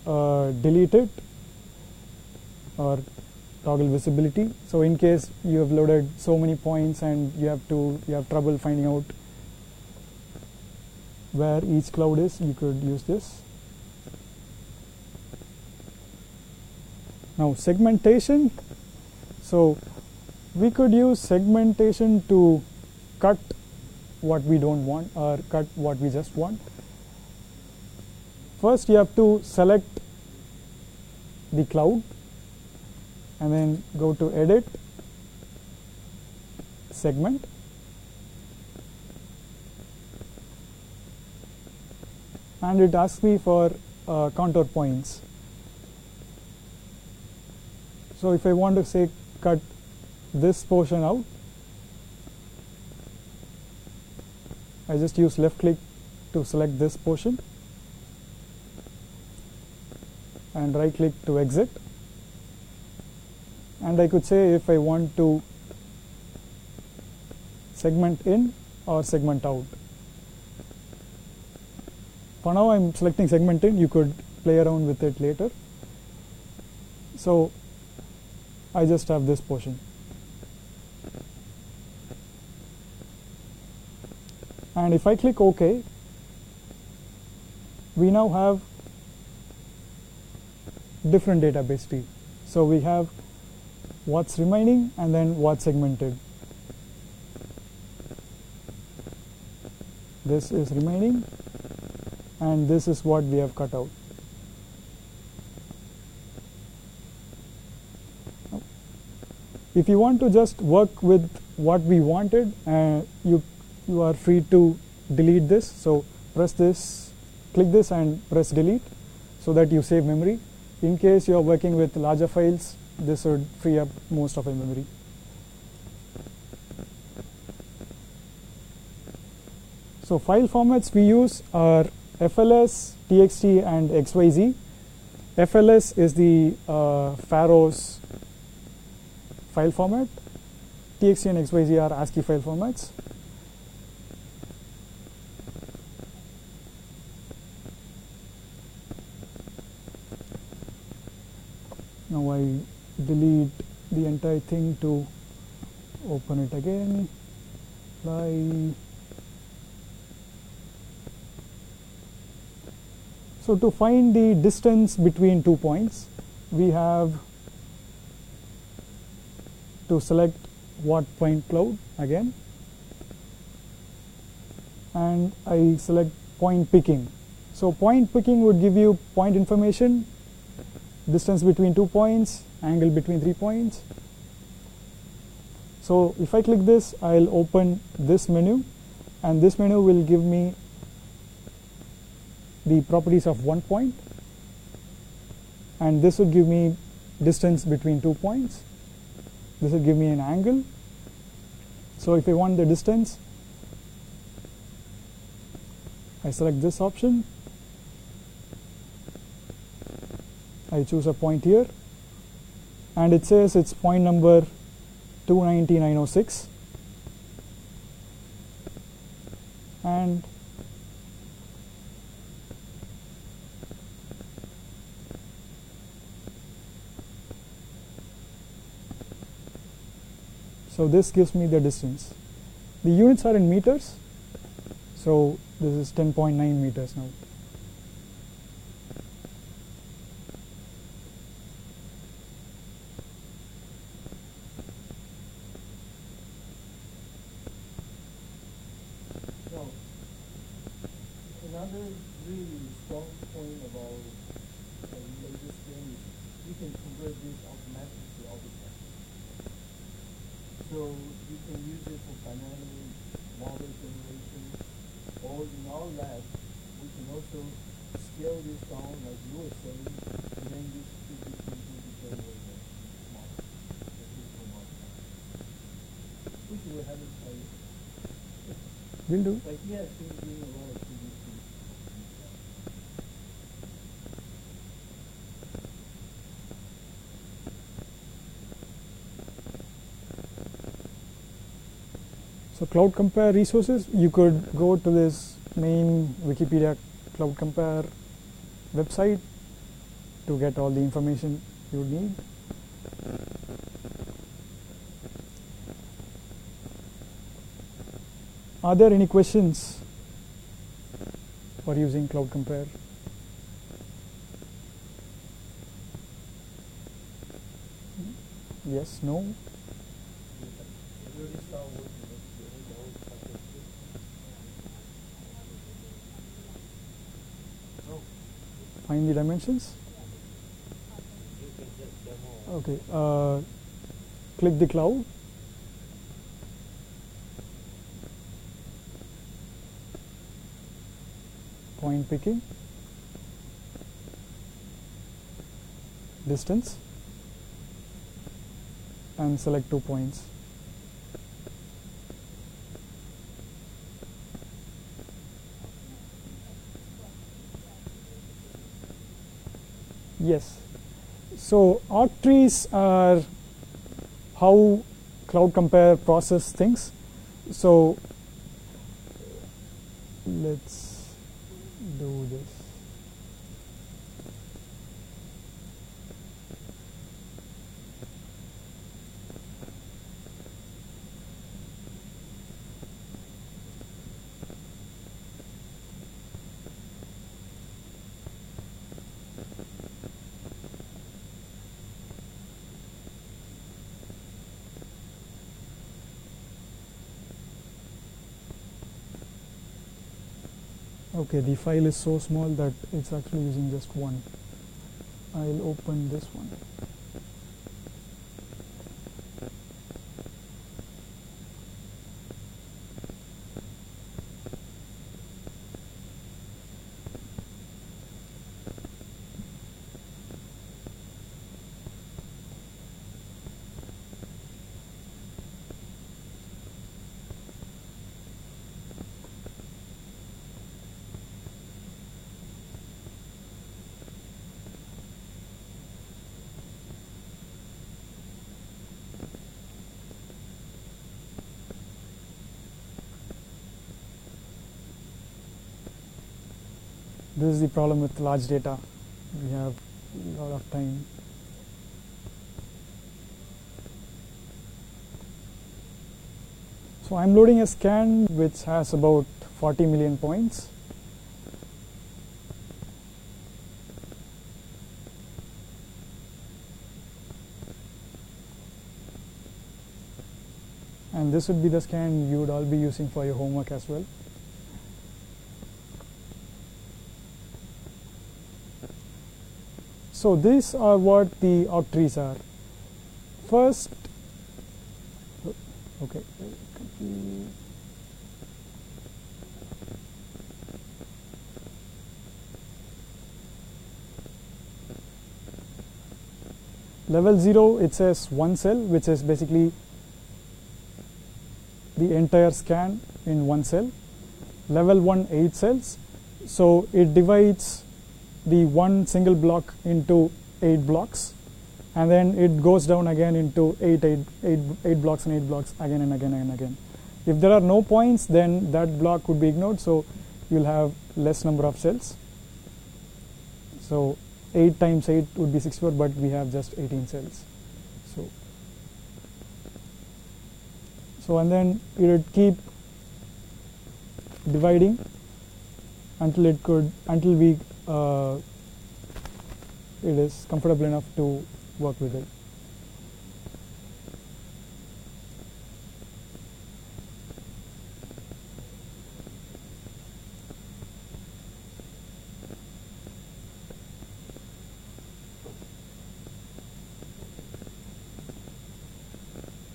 delete it or toggle visibility. So in case you have loaded so many points and you have trouble finding out where each cloud is, you could use this. Now segmentation. So we could use segmentation to cut what we don't want or cut what we just want. First you have to select the cloud and then go to edit, segment, and it asks me for contour points. So if I want to say cut this portion out, I just use left click to select this portion and right click to exit. And I could say if I want to segment in or segment out. For now I'm selecting segment in. You could play around with it later. So I just have this portion. And if I click OK, we now have different database tree. So we have what's remaining and then what's segmented. This is remaining and this is what we have cut out. If you want to just work with what we wanted, you are free to delete this. So press this, click this and press delete so that you save memory. In case you are working with larger files, this would free up most of your memory. So file formats we use are FLS, TXT and XYZ. FLS is the Pharaoh's file format. TXT and XYZ are ASCII file formats. Now I delete the entire thing to open it again. Apply. So to find the distance between 2 points, we have to select what point cloud again, and I select point picking. So point picking would give you point information, distance between 2 points, angle between 3 points. So if I click this, I'll open this menu, and this menu will give me the properties of 1 point, and this would give me distance between 2 points. This will give me an angle. So if I want the distance, I select this option, I choose a point here, and it says it's point number 29906, and so this gives me the distance. The units are in meters, so this is 10.9 meters now. Now, another really strong point about laser scan is you can convert this automatically all the time. So you can use it for dynamic model generation, or in our lab, we can also scale this down like you were saying, and then use 2D printing to generate the model, the physical model. Which we haven't tried yet. Will do. Like he has been doing a lot of 2D printing. So Cloud Compare resources, you could go to this main Wikipedia Cloud Compare website to get all the information you would need. Are there any questions for using Cloud Compare? Yes, no? Find the dimensions. Okay. Click the cloud. Point picking. Distance. And select 2 points. Yes. So arc trees are how Cloud Compare process things. So let's do this. Okay, the file is so small that it's actually using just one. I'll open this one. This is the problem with large data. We have a lot of time. So I'm loading a scan which has about 40 million points. And this would be the scan you would all be using for your homework as well. So these are what the octrees are. First, okay, level 0, it says one cell, which is basically the entire scan in one cell. Level 1, 8 cells. So it divides the one single block into 8 blocks, and then it goes down again into 8 blocks and 8 blocks again and again and again. If there are no points, then that block would be ignored, so you'll have less number of cells. So 8 times 8 would be 64, but we have just 18 cells. So and then it would keep dividing until it is comfortable enough to work with it.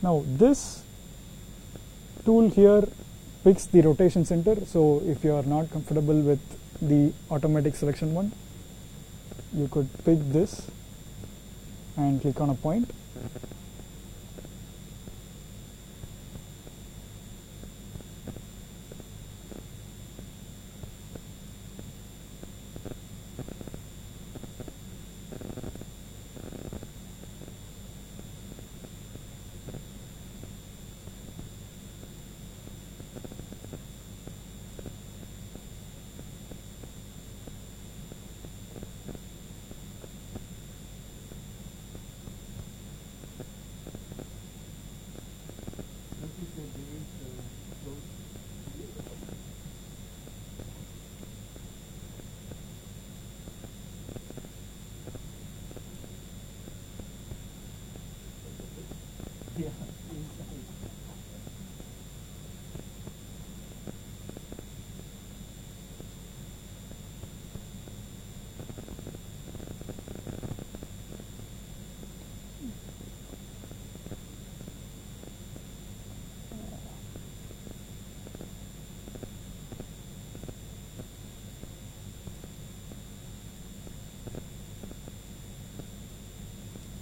Now this tool here picks the rotation center, so if you are not comfortable with the automatic selection one, you could pick this and click on a point.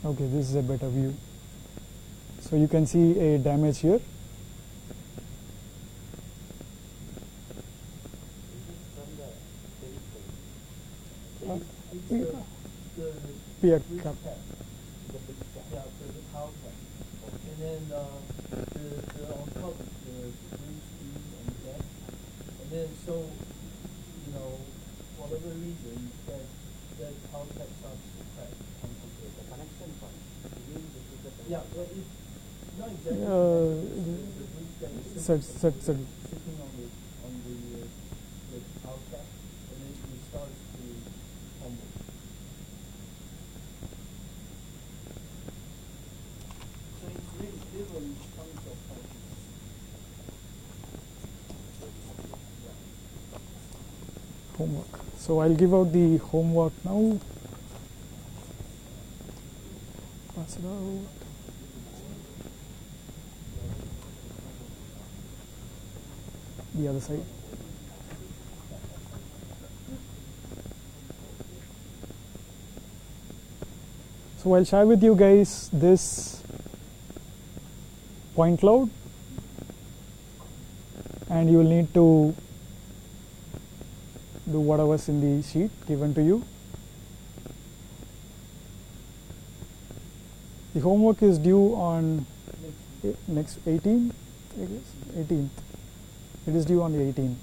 Okay, this is a better view. So you can see a damage here. Yeah, Yeah, cap. the power cap. And then the on top the green screen and that. And then so, you know, whatever reason that power cap starts to crack. The connection point. Yeah, well, it's not exactly. The blue sky is sitting on the power cap, and then it starts to tumble. So it's really stable in terms of functions. Homework. So I'll give out the homework now. Pass it out. The other side. So I'll share with you guys this point cloud, and you will need to do whatever's in the sheet given to you. The homework is due on next 18th, I guess, 18th. It is due on the 18th.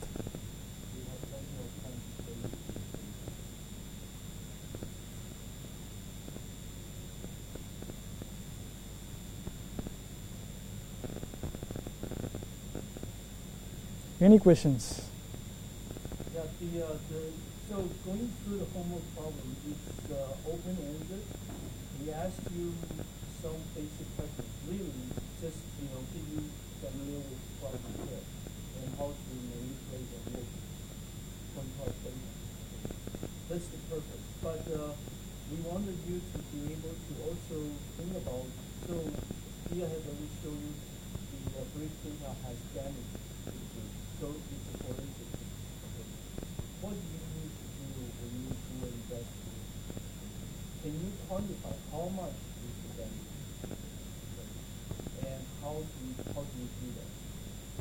Any questions? Yeah, so going through the homework problem, it's open-ended. We ask you some basic questions, really just get you familiar with cloud compare and how to manipulate and work from cloud data. That's the purpose. But we wanted you to be able to also think about, so here I have already shown you the bridge data has damage to the bridge. So it's a forensic. Okay. What do you need to do when you do an investigation? Can you quantify how much is the damage? Okay. And how do you do that?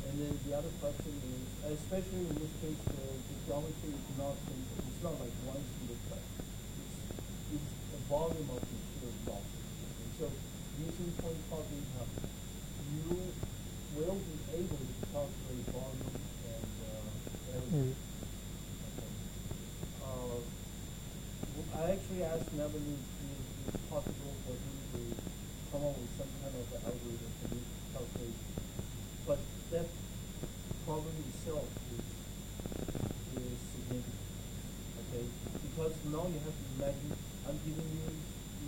And then the other question is, especially in this case, the geometry is not simple. It's not like one single plane. It's a volume of material loss. Okay. So using point cloud data, you will be able to calculate volume and area. Okay. I actually asked Melanie if it's possible for him to come up with some kind of algorithm for this calculation. But that problem itself is significant. Okay? Because now you have to imagine I'm giving you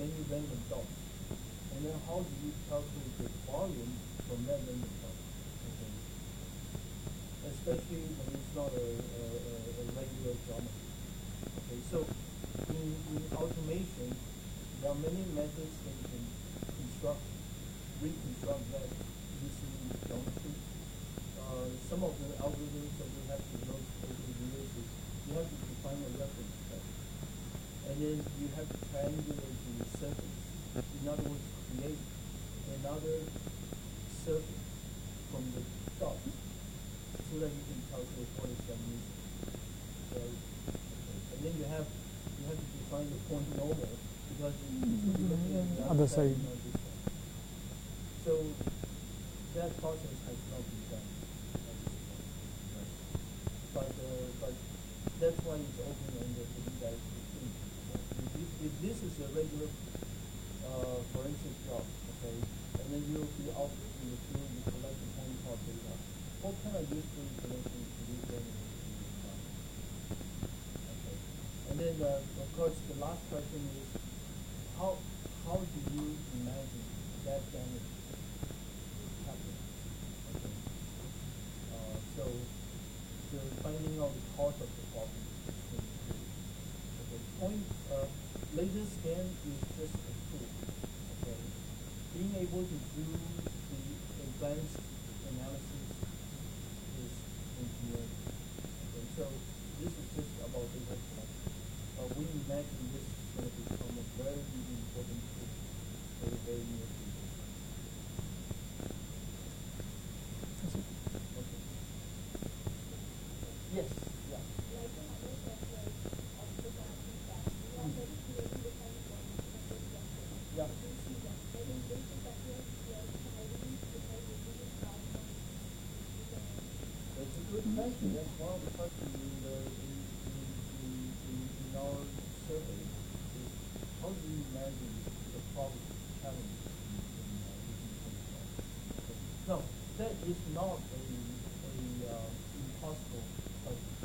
many random dots. And then how do you calculate the volume from that random dot? Okay? Especially when it's not a regular geometry. Okay, so in automation, there are many methods that you can reconstruct that using geometry. Some of the algorithms that we have to know over the years is you have to define a reference set. And then you have to triangulate the surface. In other words, create another surface from the dot so that you can calculate what is that means. So, and then you have to define the point normal because you're looking at the other side, not this one. So that process has not been done at this point. Right? But that's why it's open-ended for you guys to think. If this is a regular forensic job, okay, and then you'll be out in the field, you collect the point cloud data. What kind of useful information do you generate? Okay. And then, of course, the last question is, how do you imagine that damage happening? Okay. So finding out the cause of the problem is okay. Laser scan is just a tool. Okay. Being able to do the advanced analysis is engineering. Okay. So this is just about data collection. We imagine this is going to become a very important tool for the very near future. Okay. Yes. Yeah. Like another software of the garden that we are very clearly defined what is the structure. Yeah. You can see that. But in this software, we are highly defined using this outcome. That's a good question. That's one of the questions in our survey is how do you imagine the problem challenge in using okay. No, that is not a impossible question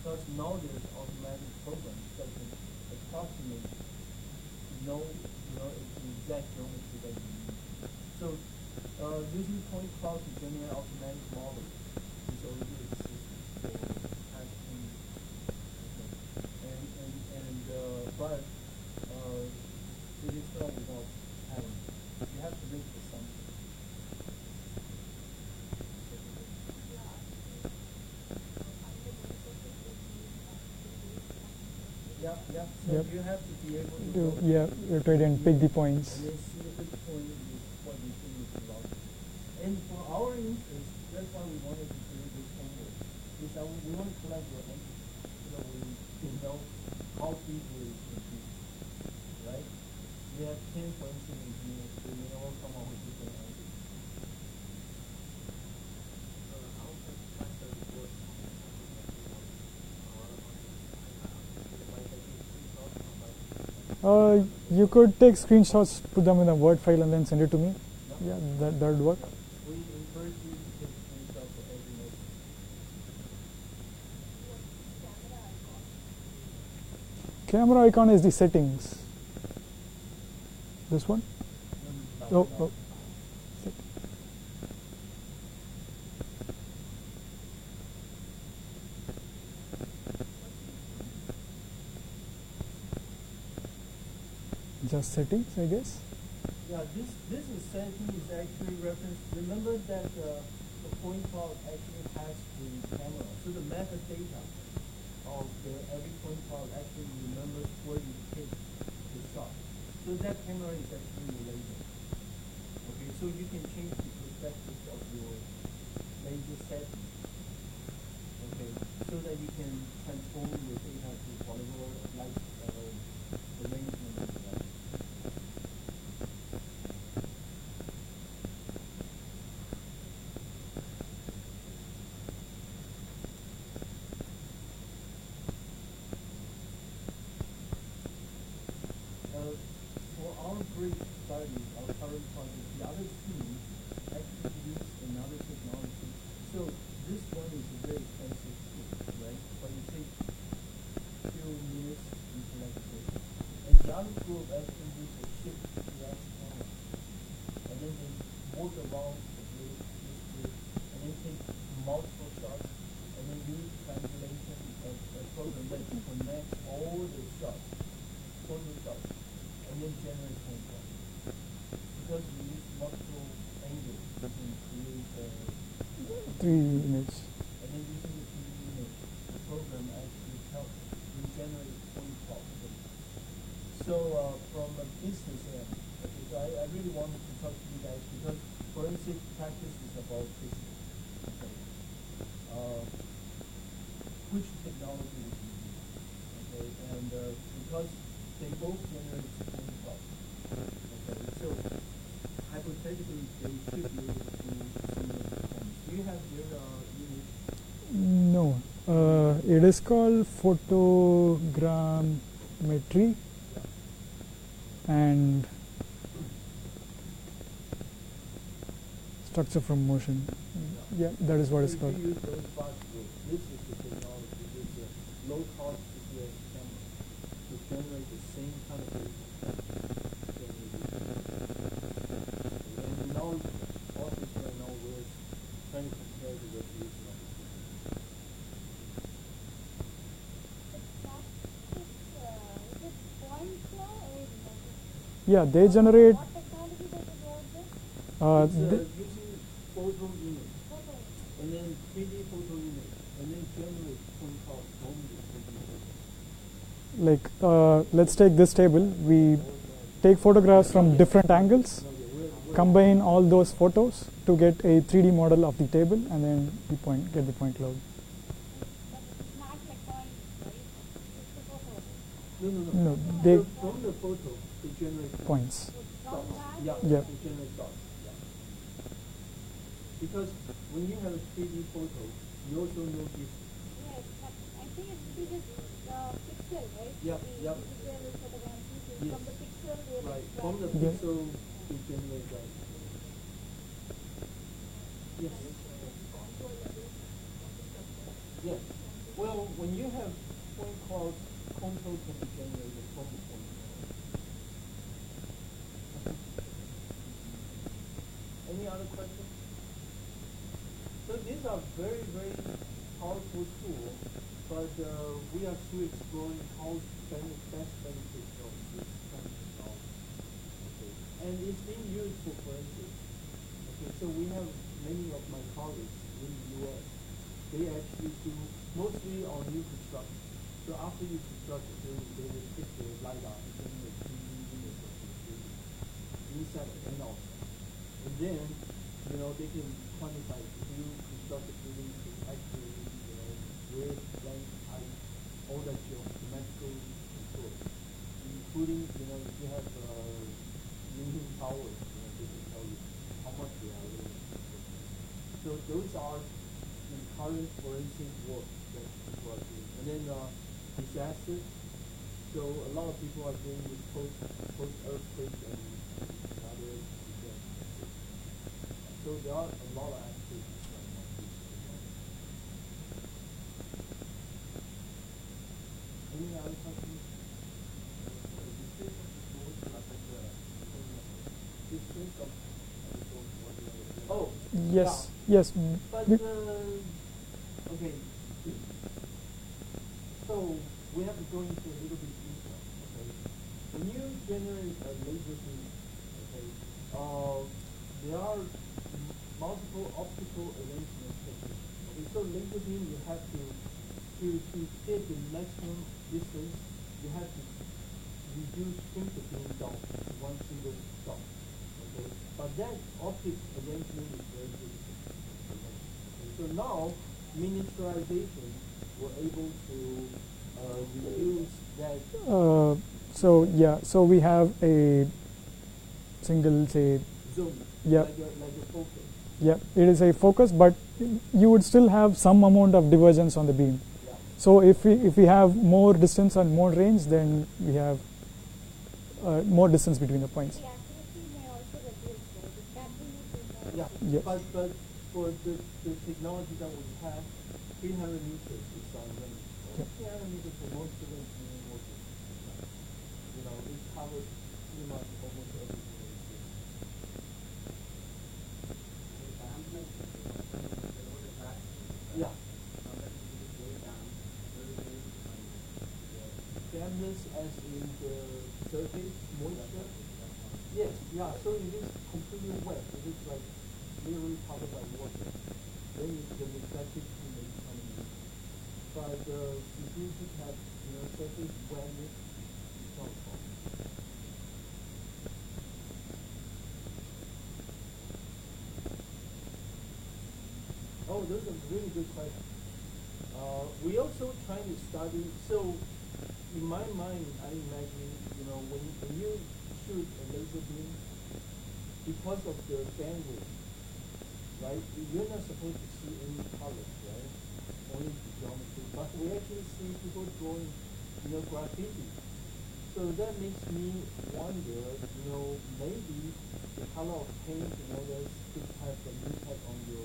because now there's automatic programs that can approximate the exact geometry that you need. So using point cloud to generate automatic models is already existing for past 10 years. But it is not without having. You have to make the assumption. Yeah. So Yep. you have to be able to You try and pick the points. and then see which point is what you think is the logic. And for our interest, that's why we wanted to do this homework. Is that we want to collect your entries so that we can know how deeply it can be. Right? We have 10 forensic engineers, they may all come up with different answers. You could take screenshots, put them in a Word file, and then send it to me. Yeah, that would work. We encourage you to take screenshots of every note. camera icon is the settings. This one? Oh, oh. Just settings, I guess. Yeah, this is setting is actually reference. Remember that the point cloud actually has the camera, so the metadata of every point cloud actually remembers where you take the shot. So that camera is actually related. Okay, so you can change the perspective of your laser setting. Okay, so that you can transform your data to whatever light arrangement you like. For our great study, our current project, the other teams actually use another technology. So this one is a very expensive tool, right? But it takes few minutes to select it. And the other group actually use a shift left camera. And then they walk around the grid, this grid, and then take multiple shots, and then use triangulation, a program that connects all the shots, photo shots, and then generate point cloud. Because we use multiple angles, we can create 3D image. and then using the 3D image, the program actually helps you generate point cloud. So from a business end, okay, so I really wanted to talk to you guys because forensic practice is about business. Okay. Which technology would you use? Okay, and because they both generate point cloud. Okay, so hypothetically they should be able to do similar performance. Do you have your image? No, it is called photogrammetry and structure from motion. Yeah, that is what it's So called. if you use those parts, this is the technology, this is a low cost GPS camera to generate the same kind of data. And now, office right now, we're trying to compare the resolution of the Is it point cloud or is it? Yeah, they generate. What technology does it work with? It's using photo image, Photo. and then 3D photo image, and then generate point cloud from the 3D photo. Like, let's take this table. We take photographs from different angles, combine all those photos to get a 3D model of the table, and then we get the point cloud. But it's not like point, right? It's the photo. No. No, they So from the photo, they generate points. So from dots. that, Yeah, Yeah. they generate dots. Yeah. Because when you have a 3D photo, you also notice. yes, but I think it's because pixel, right? Yeah, The yeah. digital photography. So Yes. from the pixel, they will Right, extract from the Yeah. pixel, they generate that. Yes. Yes. Well, when you have point clouds, contour can be generated from the point cloud. Any other questions? So these are very, very powerful tools, but we are still exploring how to best benefit from this kind of technology. Okay. And it's being used for forensics. Okay, so we have many of my colleagues in the US. They actually do mostly on new construction. So after you construct the building, they will pick the LiDAR and generate 3D image of the building inside and outside. And then, they can quantify if you construct the building to actually, width, length, height, all that geometrical control, including, if you have leaning towers, they can tell you how much they are leaning. So those are the current forensic work that people are doing. And then disasters. So a lot of people are doing with post-earthquake and other disasters. So there are a lot of activities right now. Any other questions? Yes, yes. But we- okay, so we have to go into a little bit deeper. Okay, when you generate a laser beam, okay, there are multiple optical arrangement techniques. Okay, so laser beam you have to get the maximum distance, you have to shrink the beam down to one single dot. Okay, but that optics arrangement is very difficult. Okay, so now miniaturization we're able to reduce that. so yeah, so we have a single, say, Zoom, yeah. like a focus. Yeah, it is a focus, but you would still have some amount of divergence on the beam. Yeah. So if we have more distance and more range, then we have more distance between the points. The accuracy may also reduce, right? It can be used in Yeah, Yes. but for the technology that we have, 300 meters is our limit. Yeah. 300 meters for most of them being working. You know, it covers pretty much almost everything. Yeah. Dampness as in the surface moisture? Yes, yeah, so it is completely wet. It is like literally covered by water. Then the reflective heat is coming in. But if you just have, surface wetness, it's not a problem. Oh, those are really good questions. We also trying to study, so in my mind, I imagine, when you shoot a laser beam, because of the bandwidth, right, you're not supposed to see any colors, right? Only the geometry. But we actually see people drawing, graffiti. So that makes me wonder, maybe the color of paint and all that could have an impact on the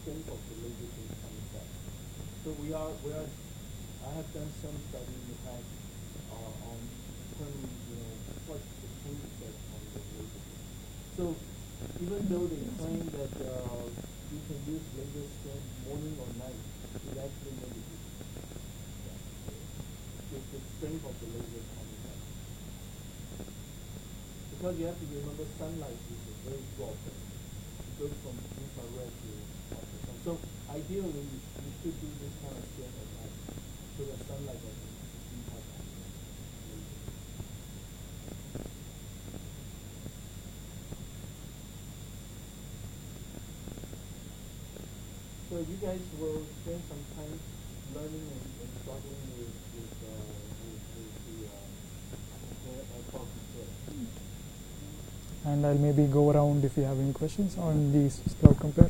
strength of the laser beam coming back. So I have done some study in the past on determining, what's the paint effect on the laser beam. So even though they claim that you can use laser strength morning or night, it actually may be different. Yeah. The strength of the laser coming back. Because you have to remember sunlight is a very broad thing. It goes from infrared to ultrasound. So ideally, you should do this kind of strength at night so that sunlight doesn't impact on the laser. So you guys will spend some time learning and struggling with the compare. And I'll maybe go around if you have any questions on these cloud compare.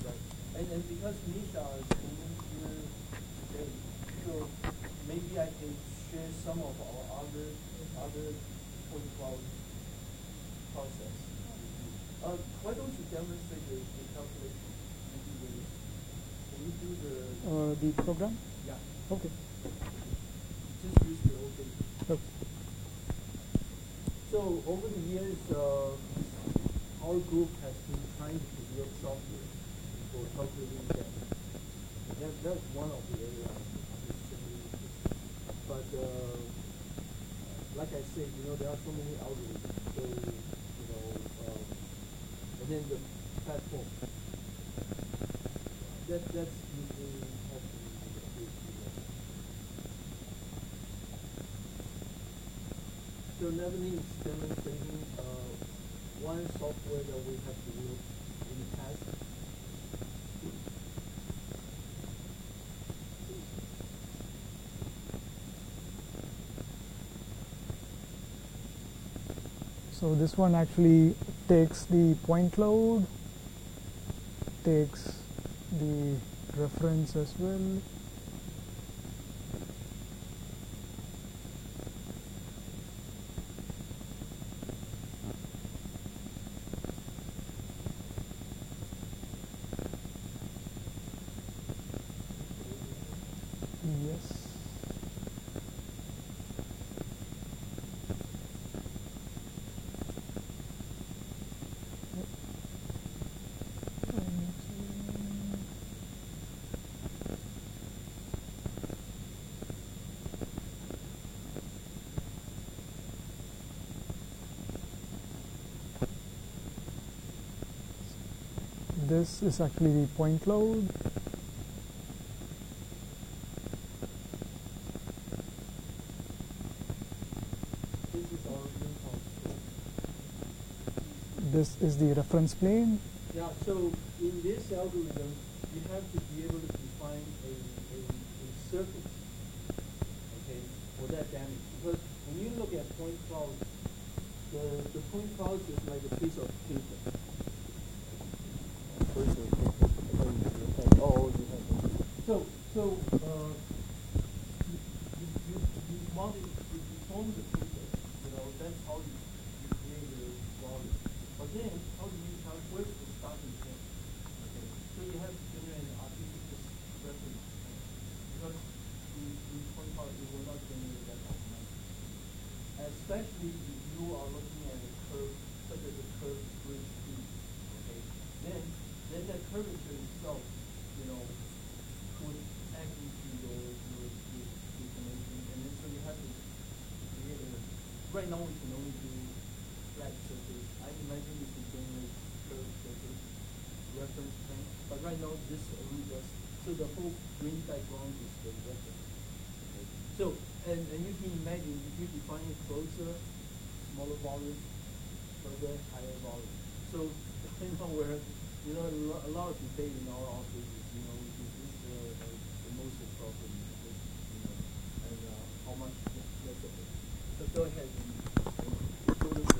Right. And because Nisha is in here today, so maybe I can share some of our other point cloud process. Why don't you demonstrate the calculation? Can you do The program? yeah. Okay. Just use the old data. Okay. So over the years, our group has been trying to develop software for calculating damage. That's one of the areas I'm extremely interested. But like I said, there are so many algorithms. So and then the platform. That's usually has to be in the PhD level. So Neville is demonstrating one software that we have developed in the past. So this one actually takes the point cloud, takes the reference as well. Yes. This is actually the point cloud. This is our Inflow. This is the reference plane. Yeah, so in this algorithm, you have to be able to define a surface, okay, for that damage. Because when you look at point clouds, the point clouds is like a piece of paper. Oh, you have it. So you want it to deform the paper, that's how you create the volume. But then, how do you calculate the starting point? Okay, so you have to generate an artificial reference point. Because in point cloud, you will not generate that automatically. Especially if you are looking at a curve, such as a curved bridge speed, okay, then that curvature itself, would act into your information, and then so you have to create a. Right now, we can only do flat surface. I imagine we can generate curved surface reference plane, but right now this only does. So the whole green background is the reference. Okay. So and you can imagine if you define it closer, smaller volume, further, higher volume. So depends on where, a lot of debate in our office is, is this the most appropriate, and how much flexible. So go ahead and go to the volume.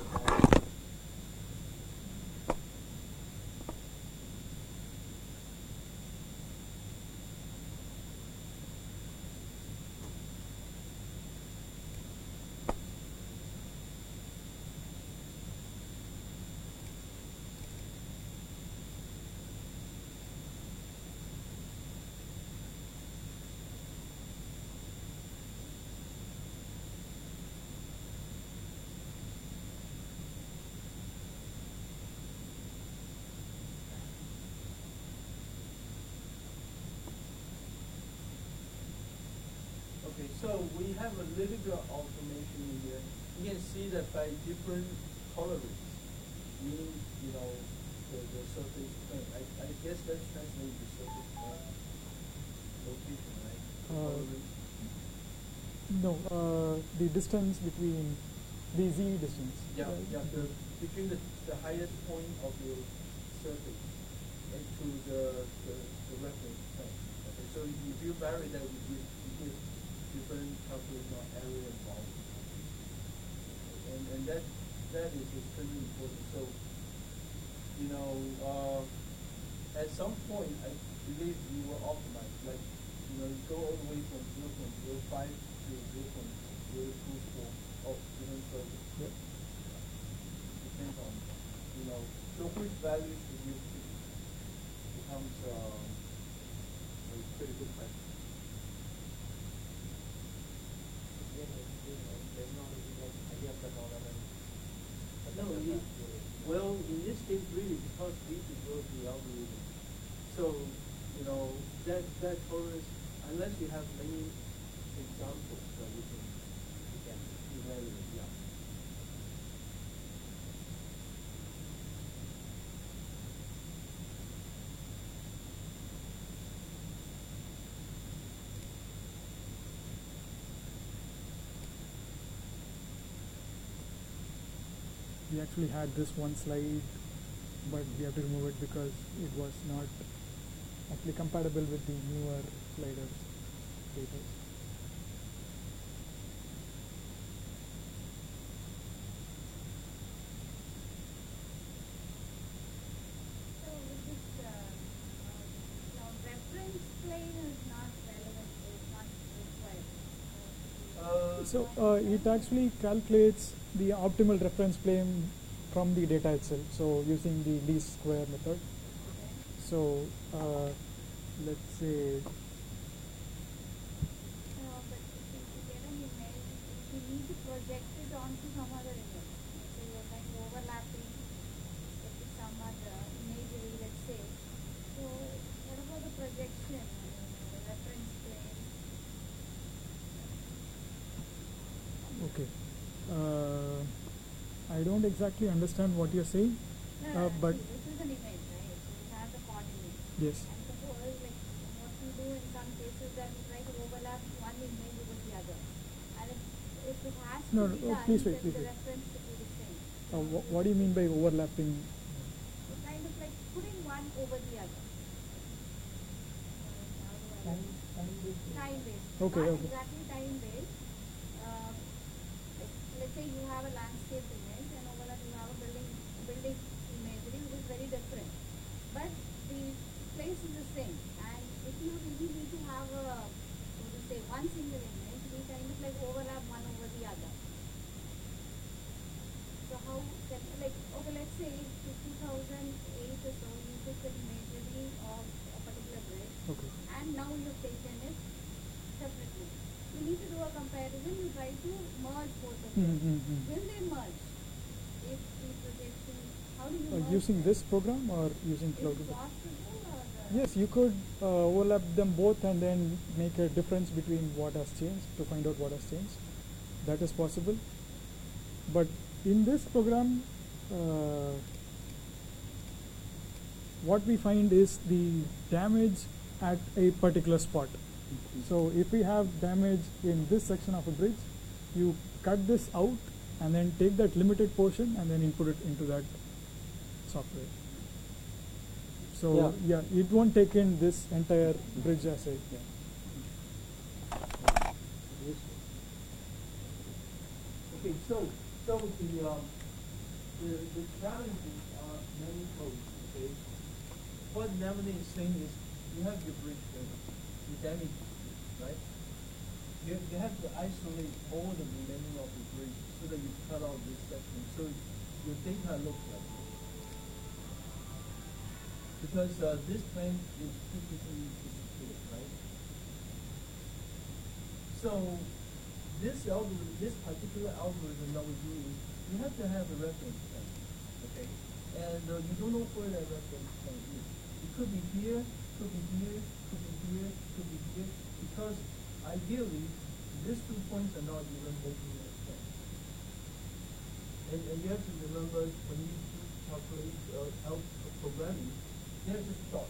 Okay, so we have a little bit of automation in here. You can see that by different colorings, meaning, the surface plane. I guess that's translated to surface plane location, right? No, the distance between the z distance. Yeah, right? yeah. Between the highest point of your surface and to the reference plane. Okay, so if you vary that, you get different calculation on area and volume. And that is extremely important. So, at some point, I believe you will optimize. Like, you go all the way from 0.05 to 0.024 of different surface. Yep. Depends on, so which values should you pick becomes a critical question. No, well, in this case, really, because we developed the algorithm. So, that tolerance, unless you have many examples that we can evaluate, yeah. We actually had this one slide, but we have to remove it because it was not actually compatible with the newer LiDAR data. So with this reference plane is not relevant, it's not required. So it actually calculates the optimal reference plane from the data itself. So using the least square method. So let's say. But if you get an image, you need to project it onto some other image. So you're kind of overlapping with some other imagery, let's say. So what about the projection, the reference plane? Okay. I don't exactly understand what you're saying, No, but see, this is an image, right? So you have the Yes. And suppose like what we do in some cases that we try to overlap one image with the other. And if it has to No, be no, done, please wait, then please the wait. reference should be the same. What do you mean by overlapping? So kind of like putting one over the other. Time based. Okay, Not okay. exactly time based. Like, let's say you have a landscape image and over that you have a building imagery which is very different. But the place is the same. And if you really need to have a, so to say, one single image, we kind of like overlap one over the other. So how can, like, okay, let's say in 2008 or so, you took an imagery of a particular bridge. Okay. And now you've taken it separately. You need to do a comparison, you try to merge both of them. Will they merge? If the projection, how do you merge Using them? this program or using Is Cloud? it possible or? Yes, you could overlap them both and then make a difference between what has changed to find out what has changed. That is possible. But in this program, what we find is the damage at a particular spot. So if we have damage in this section of a bridge, you cut this out and then take that limited portion and then input it into that software. So yeah, it won't take in this entire bridge as a Okay, so the challenges are manifold. Okay, what Navani is saying is you have your bridge there, you damage it, right? You have to isolate all the remaining of the bridge so that you cut out this section, so your data looks like this. Because this plane is typically disappeared, right? So this algorithm, this particular algorithm that we do is you have to have a reference point, okay? And you don't know where that reference point is. It could be here, could be here, could be here, could be here, because ideally these 2 points are not even making a sense. And you have to remember when you do calculate programming, they're just dots.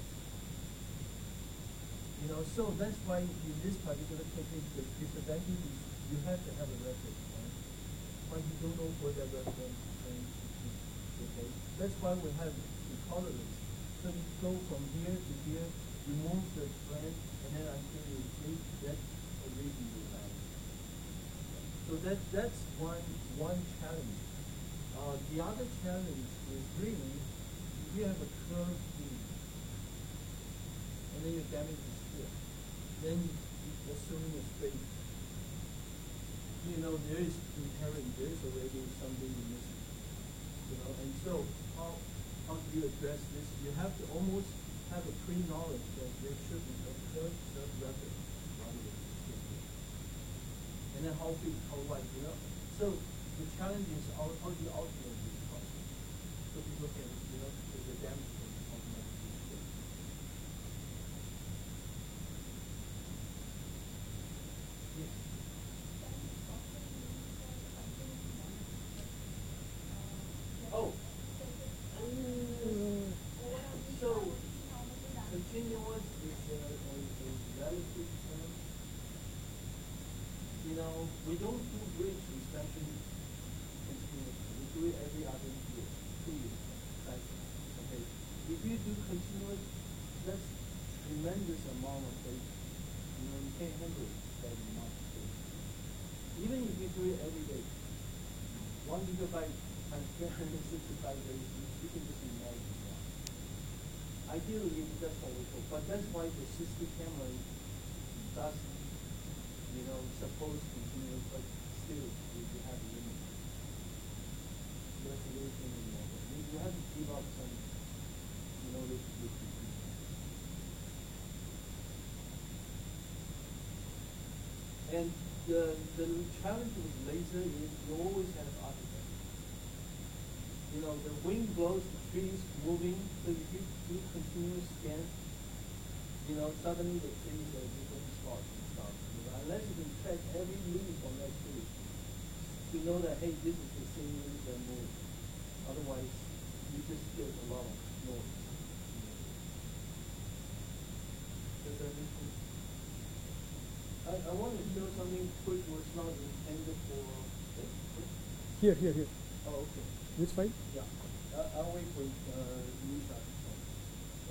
You know, so that's why in this particular technique, the disadvantage is you have to have a reference point, but you don't know where that reference point is. Okay, that's why we have the tolerance. So you go from here to here, you move the plane, and then until you reach that a reasonable value. So that's one challenge. The other challenge is really if you have a curved beam, and then your damage is here, then assuming a straight, you know, there is already something missing. You know, and so how do you address this? You have to almost have a pre-knowledge that there should be a curved reference rather than straight. And then how big, how wide, you know? So the challenge is how do you automate this process? So people can, you know, the damage can automatically shift. Yes. Oh. So continuous is a relative term. You know, we don't do bridge inspection continuously. We do it every other year, 2 years. Cycle. Okay. If you do continuous, that's tremendous amount of data. You know, you can't handle that amount of data. Even if you do it every day, 1 gigabyte times 365 days, you can just imagine that. Ideally, that's what we do. But that's why the 60 camera does, you know, supposed continuous, but still, you have a limit. Resolution and all that. You have to give up some, you know, this. And the challenge with laser is you always have artifacts. You know, the wind blows the trees moving, so if you do continuous scan, you know, suddenly the trees are different spots and stuff. You know, unless you can track every leaf on that tree to know that, hey, this is the same leaf that moved. Otherwise, you just get a lot of noise. I want to show something which was not intended for. Here. Oh, okay. Which file? Yeah. I'll wait for Lisa.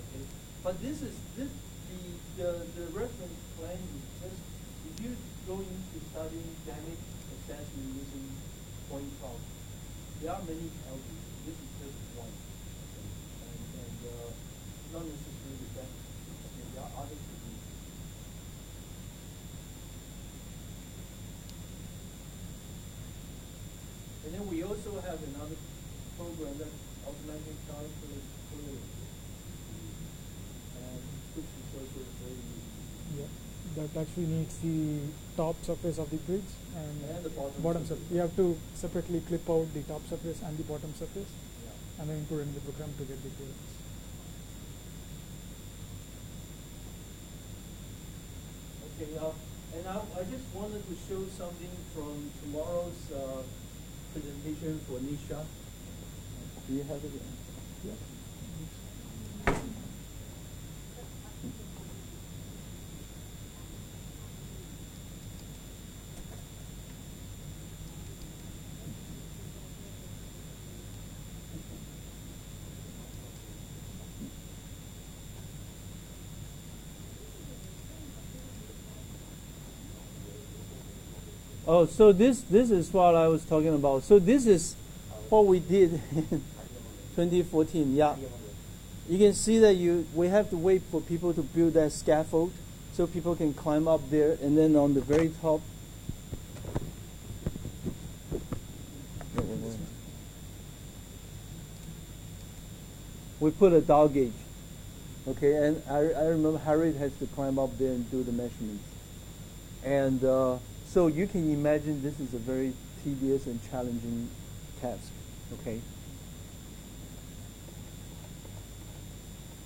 Okay. But this is the reference plan is just if you go into studying damage assessment using point cloud, there are many algorithms. This is just one. Okay. And not necessarily the best. Okay, there are other techniques. And then we also have another program that automatically calculates fluidity, and which is also very useful. Yeah. That actually needs the top surface of the bridge And and the bottom surface. You have to separately clip out the top surface and the bottom surface, Yeah. and then input it in the program to get the clearance. Okay, and I just wanted to show something from tomorrow's presentation for Nisha. Do you have it? Yeah. Oh, so this is what I was talking about. So this is what we did in 2014. Yeah, you can see that we have to wait for people to build that scaffold so people can climb up there, and then on the very top. We put a dial gauge. Okay, and I remember Harriet has to climb up there and do the measurements. And so you can imagine this is a very tedious and challenging task, okay?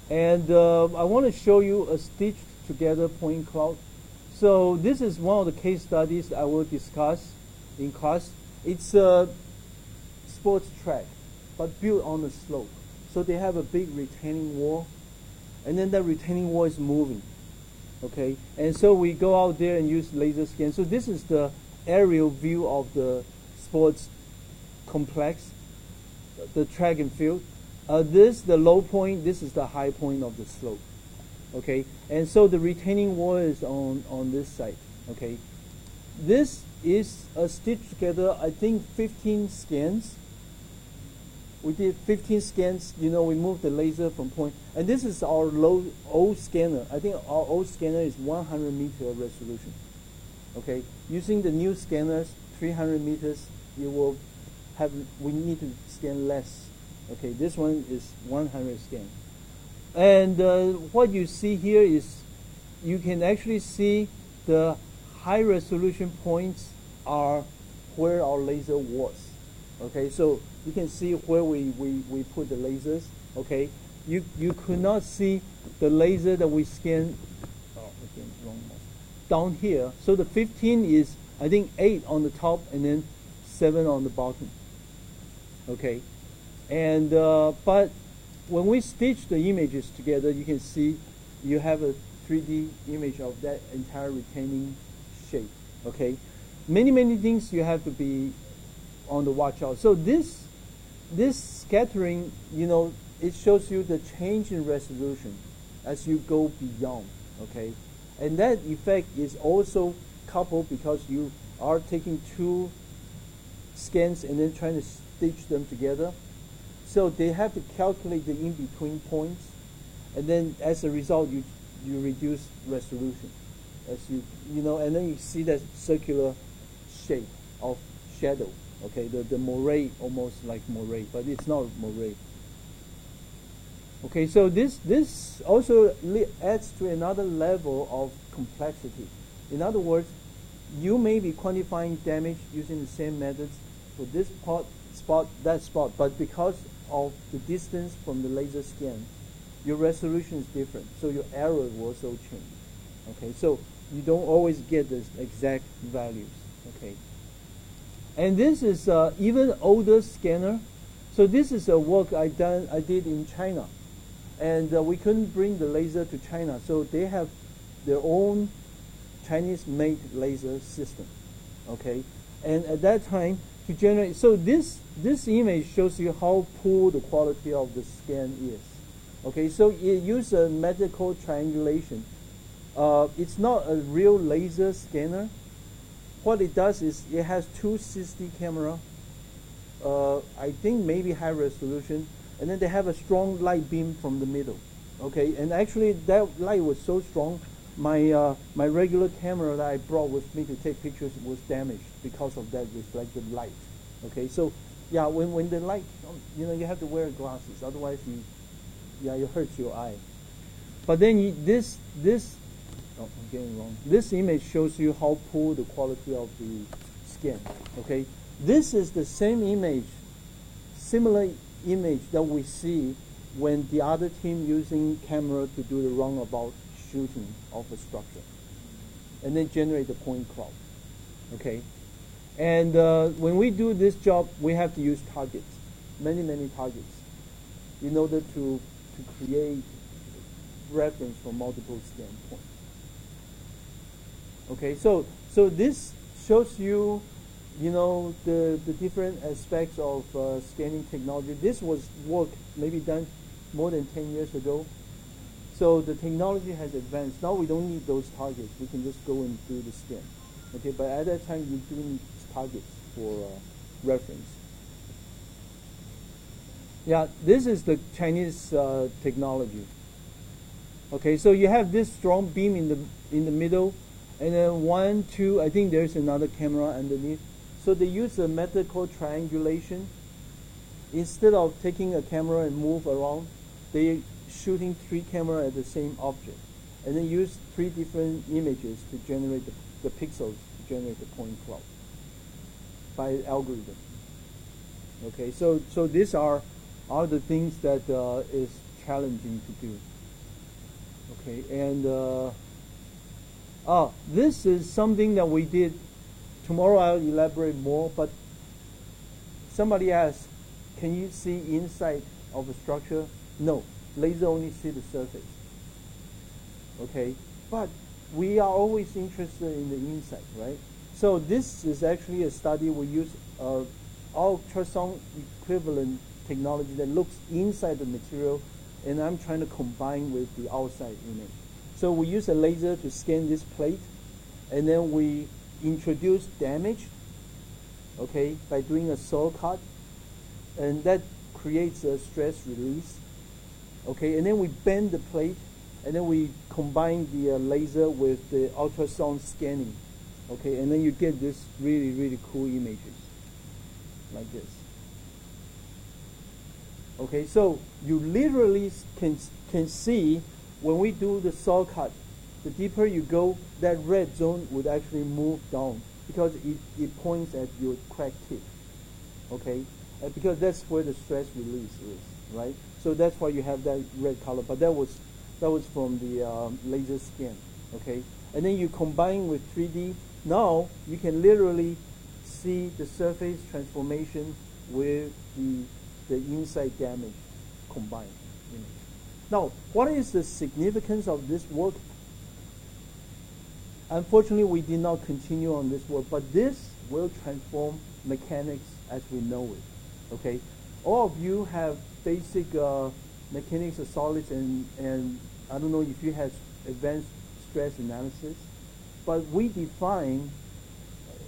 And I want to show you a stitched together point cloud. So this is one of the case studies I will discuss in class. It's a sports track, but built on a slope. So they have a big retaining wall, and then that retaining wall is moving. Okay, and so we go out there and use laser scan. So this is the aerial view of the sports complex, the track and field. This the low point. This is the high point of the slope. Okay, and so the retaining wall is on this side. Okay, this is a stitched together. I think 15 scans. We did 15 scans. You know, we moved the laser from point, and this is our old scanner. I think our old scanner is 100 meter resolution. Okay, using the new scanners, 300 meters, you will have. We need to scan less. Okay, this one is 100 scan, and what you see here is, you can actually see the high resolution points are where our laser was. Okay, so you can see where we put the lasers. Okay, you could not see the laser that we scanned. Oh, again, wrong one. Down here. So the 15 is, I think, 8 on the top and then 7 on the bottom. Okay, and but when we stitch the images together, you can see you have a 3D image of that entire retaining shape. Okay, many things you have to be on the watch out. So this scattering, you know, it shows you the change in resolution as you go beyond. Okay, and that effect is also coupled because you are taking 2 scans and then trying to stitch them together. So they have to calculate the in-between points, and then as a result, you reduce resolution as you know, and then you see that circular shape of shadow. Okay, the moray, almost like moray, but it's not moray. Okay, so this also adds to another level of complexity. In other words, you may be quantifying damage using the same methods for this spot, that spot, but because of the distance from the laser scan, your resolution is different, so your error will also change. Okay, so you don't always get the exact values. Okay. And this is even older scanner. So this is a work I did in China, and we couldn't bring the laser to China, so they have their own Chinese-made laser system. Okay, and at that time to generate, so this image shows you how poor the quality of the scan is. Okay, so it uses a method called triangulation. It's not a real laser scanner. What it does is it has two 60 camera, I think maybe high resolution, and then they have a strong light beam from the middle. Okay, and actually that light was so strong, my regular camera that I brought with me to take pictures was damaged because of that reflected light. Okay, so yeah, when the light, you have to wear glasses, otherwise it hurts your eye. But then I'm getting wrong. This image shows you how poor the quality of the scan. Okay, this is the same image, similar image that we see when the other team using camera to do the roundabout shooting of a structure, and then generate the point cloud. Okay, and when we do this job, we have to use targets, many targets, in order to create reference from multiple standpoints. Okay, so this shows you, the different aspects of scanning technology. This was work maybe done more than 10 years ago. So the technology has advanced. Now we don't need those targets. We can just go and do the scan. Okay, but at that time you do need targets for reference. Yeah, this is the Chinese technology. Okay, so you have this strong beam in the middle, and then 1, 2. I think there's another camera underneath. So they use a method called triangulation. Instead of taking a camera and move around, they shooting 3 cameras at the same object, and then use 3 different images to generate the pixels to generate the point cloud by algorithm. Okay, so these are the things that is challenging to do. Okay, and this is something that we did. Tomorrow I'll elaborate more, but somebody asked, can you see inside of a structure? No, laser only see the surface. Okay, but we are always interested in the inside, right? So this is actually a study. We use ultrasound equivalent technology that looks inside the material, and I'm trying to combine with the outside image. So we use a laser to scan this plate, and then we introduce damage, okay, by doing a saw cut, and that creates a stress release, okay, and then we bend the plate, and then we combine the laser with the ultrasound scanning, okay, and then you get this really cool images like this. Okay, so you literally can see when we do the saw cut, the deeper you go, that red zone would actually move down because it points at your cracked tip. Okay, because that's where the stress release is, right? So that's why you have that red color. But that was from the laser scan. Okay, and then you combine with 3D. Now you can literally see the surface transformation with the inside damage combined. Now, what is the significance of this work? Unfortunately, we did not continue on this work, but this will transform mechanics as we know it. Okay, all of you have basic mechanics of solids, and I don't know if you have advanced stress analysis, but we define.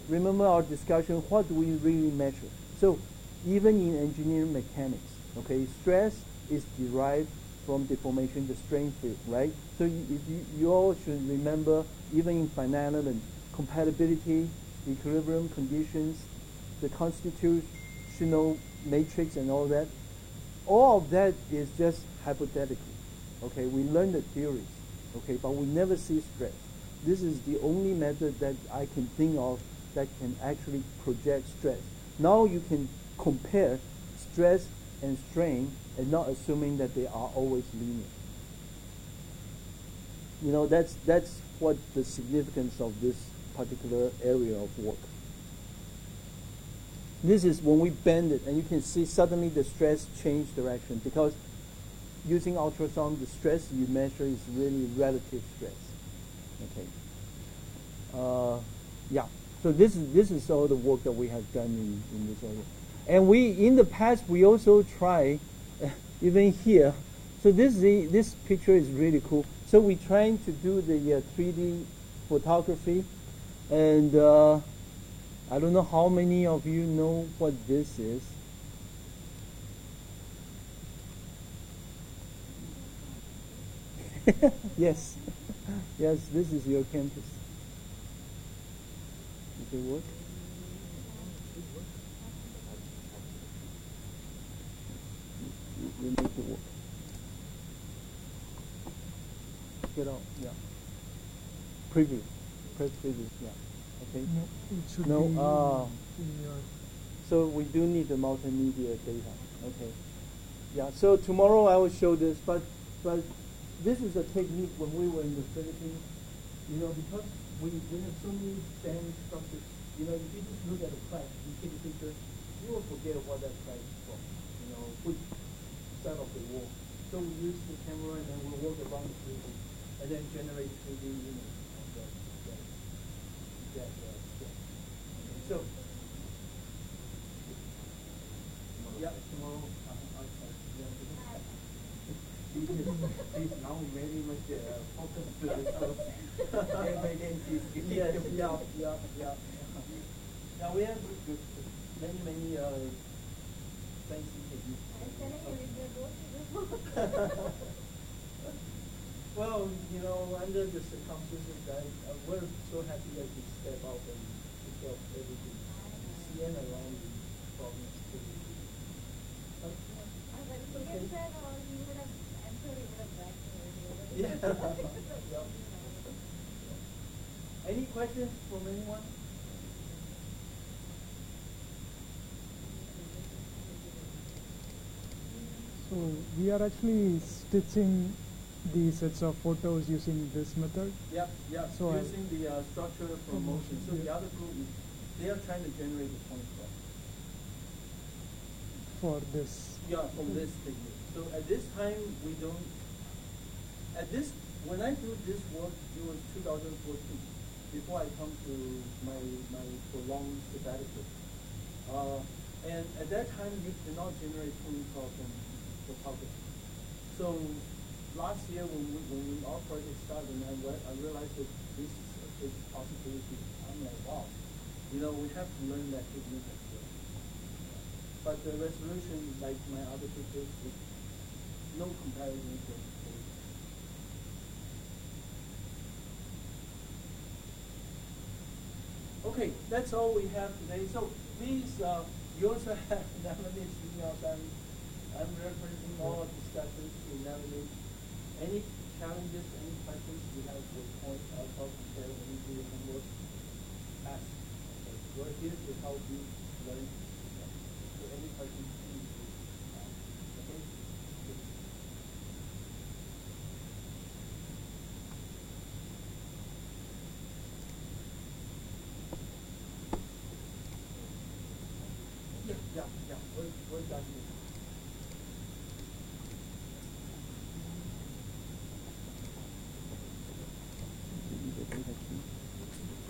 Remember our discussion. What do we really measure? So, even in engineering mechanics, okay, stress is derived from deformation, the strain field, right? So you all should remember, even in finite element, compatibility, equilibrium conditions, the constitutional matrix and all that. All of that is just hypothetical. Okay, we learn the theories, okay, but we never see stress. This is the only method that I can think of that can actually project stress. Now you can compare stress and strain and not assuming that they are always linear. You know, that's what the significance of this particular area of work. This is when we bend it, and you can see suddenly the stress change direction because using ultrasound, the stress you measure is really relative stress. Okay. Yeah. So this is all the work that we have done in this area. And we in the past we also try even here. So this picture is really cool. So we're trying to do the 3D photography, and I don't know how many of you know what this is. Yes, yes, this is your campus. Does it work? You make it work. Get out, yeah. Preview. Press preview, yeah. Okay. No, it should No, be in your so we do need the multimedia data. Okay. Yeah, so tomorrow I will show this, but this is a technique when we were in the Philippines, because we have so many sand structures, if you just look at a crack, you take a picture, you will forget what that crack is from, which side of the wall. So we use the camera and then we'll walk around the 3D and then generate 3D image of that sketch. So, yeah, tomorrow, Please now very much focus to this evidence is yes, yeah. Now we have many fancy techniques. Well, under the circumstances, we're so happy that we step out and pick up everything. CN around the problems. Yeah. Yeah. Any questions from anyone? So we are actually stitching the sets of photos using this method. Yeah. So using the structure from motion. So the other group, they are trying to generate the point cloud. For this. Yeah, from this technique. So at this time, we don't. When I do this work, it was 2014, before I come to my prolonged sabbatical. And at that time, you cannot generate point cloud from photography. So last year, when our project started, and I realized that this is a big possibility. I'm like, wow, we have to learn that technique as well. But the resolution, like my other pictures, is no comparison to it. Okay, that's all we have today. So please, you also have navigate emails. I'm referencing all of the discussions to navigate. Any challenges, any questions you have with point compare when you do your homework, ask. Okay, we're here to help you learn. So any questions, please ask. Okay? Yeah. We're done here.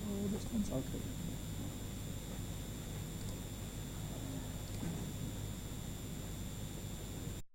Oh, this one's Okay.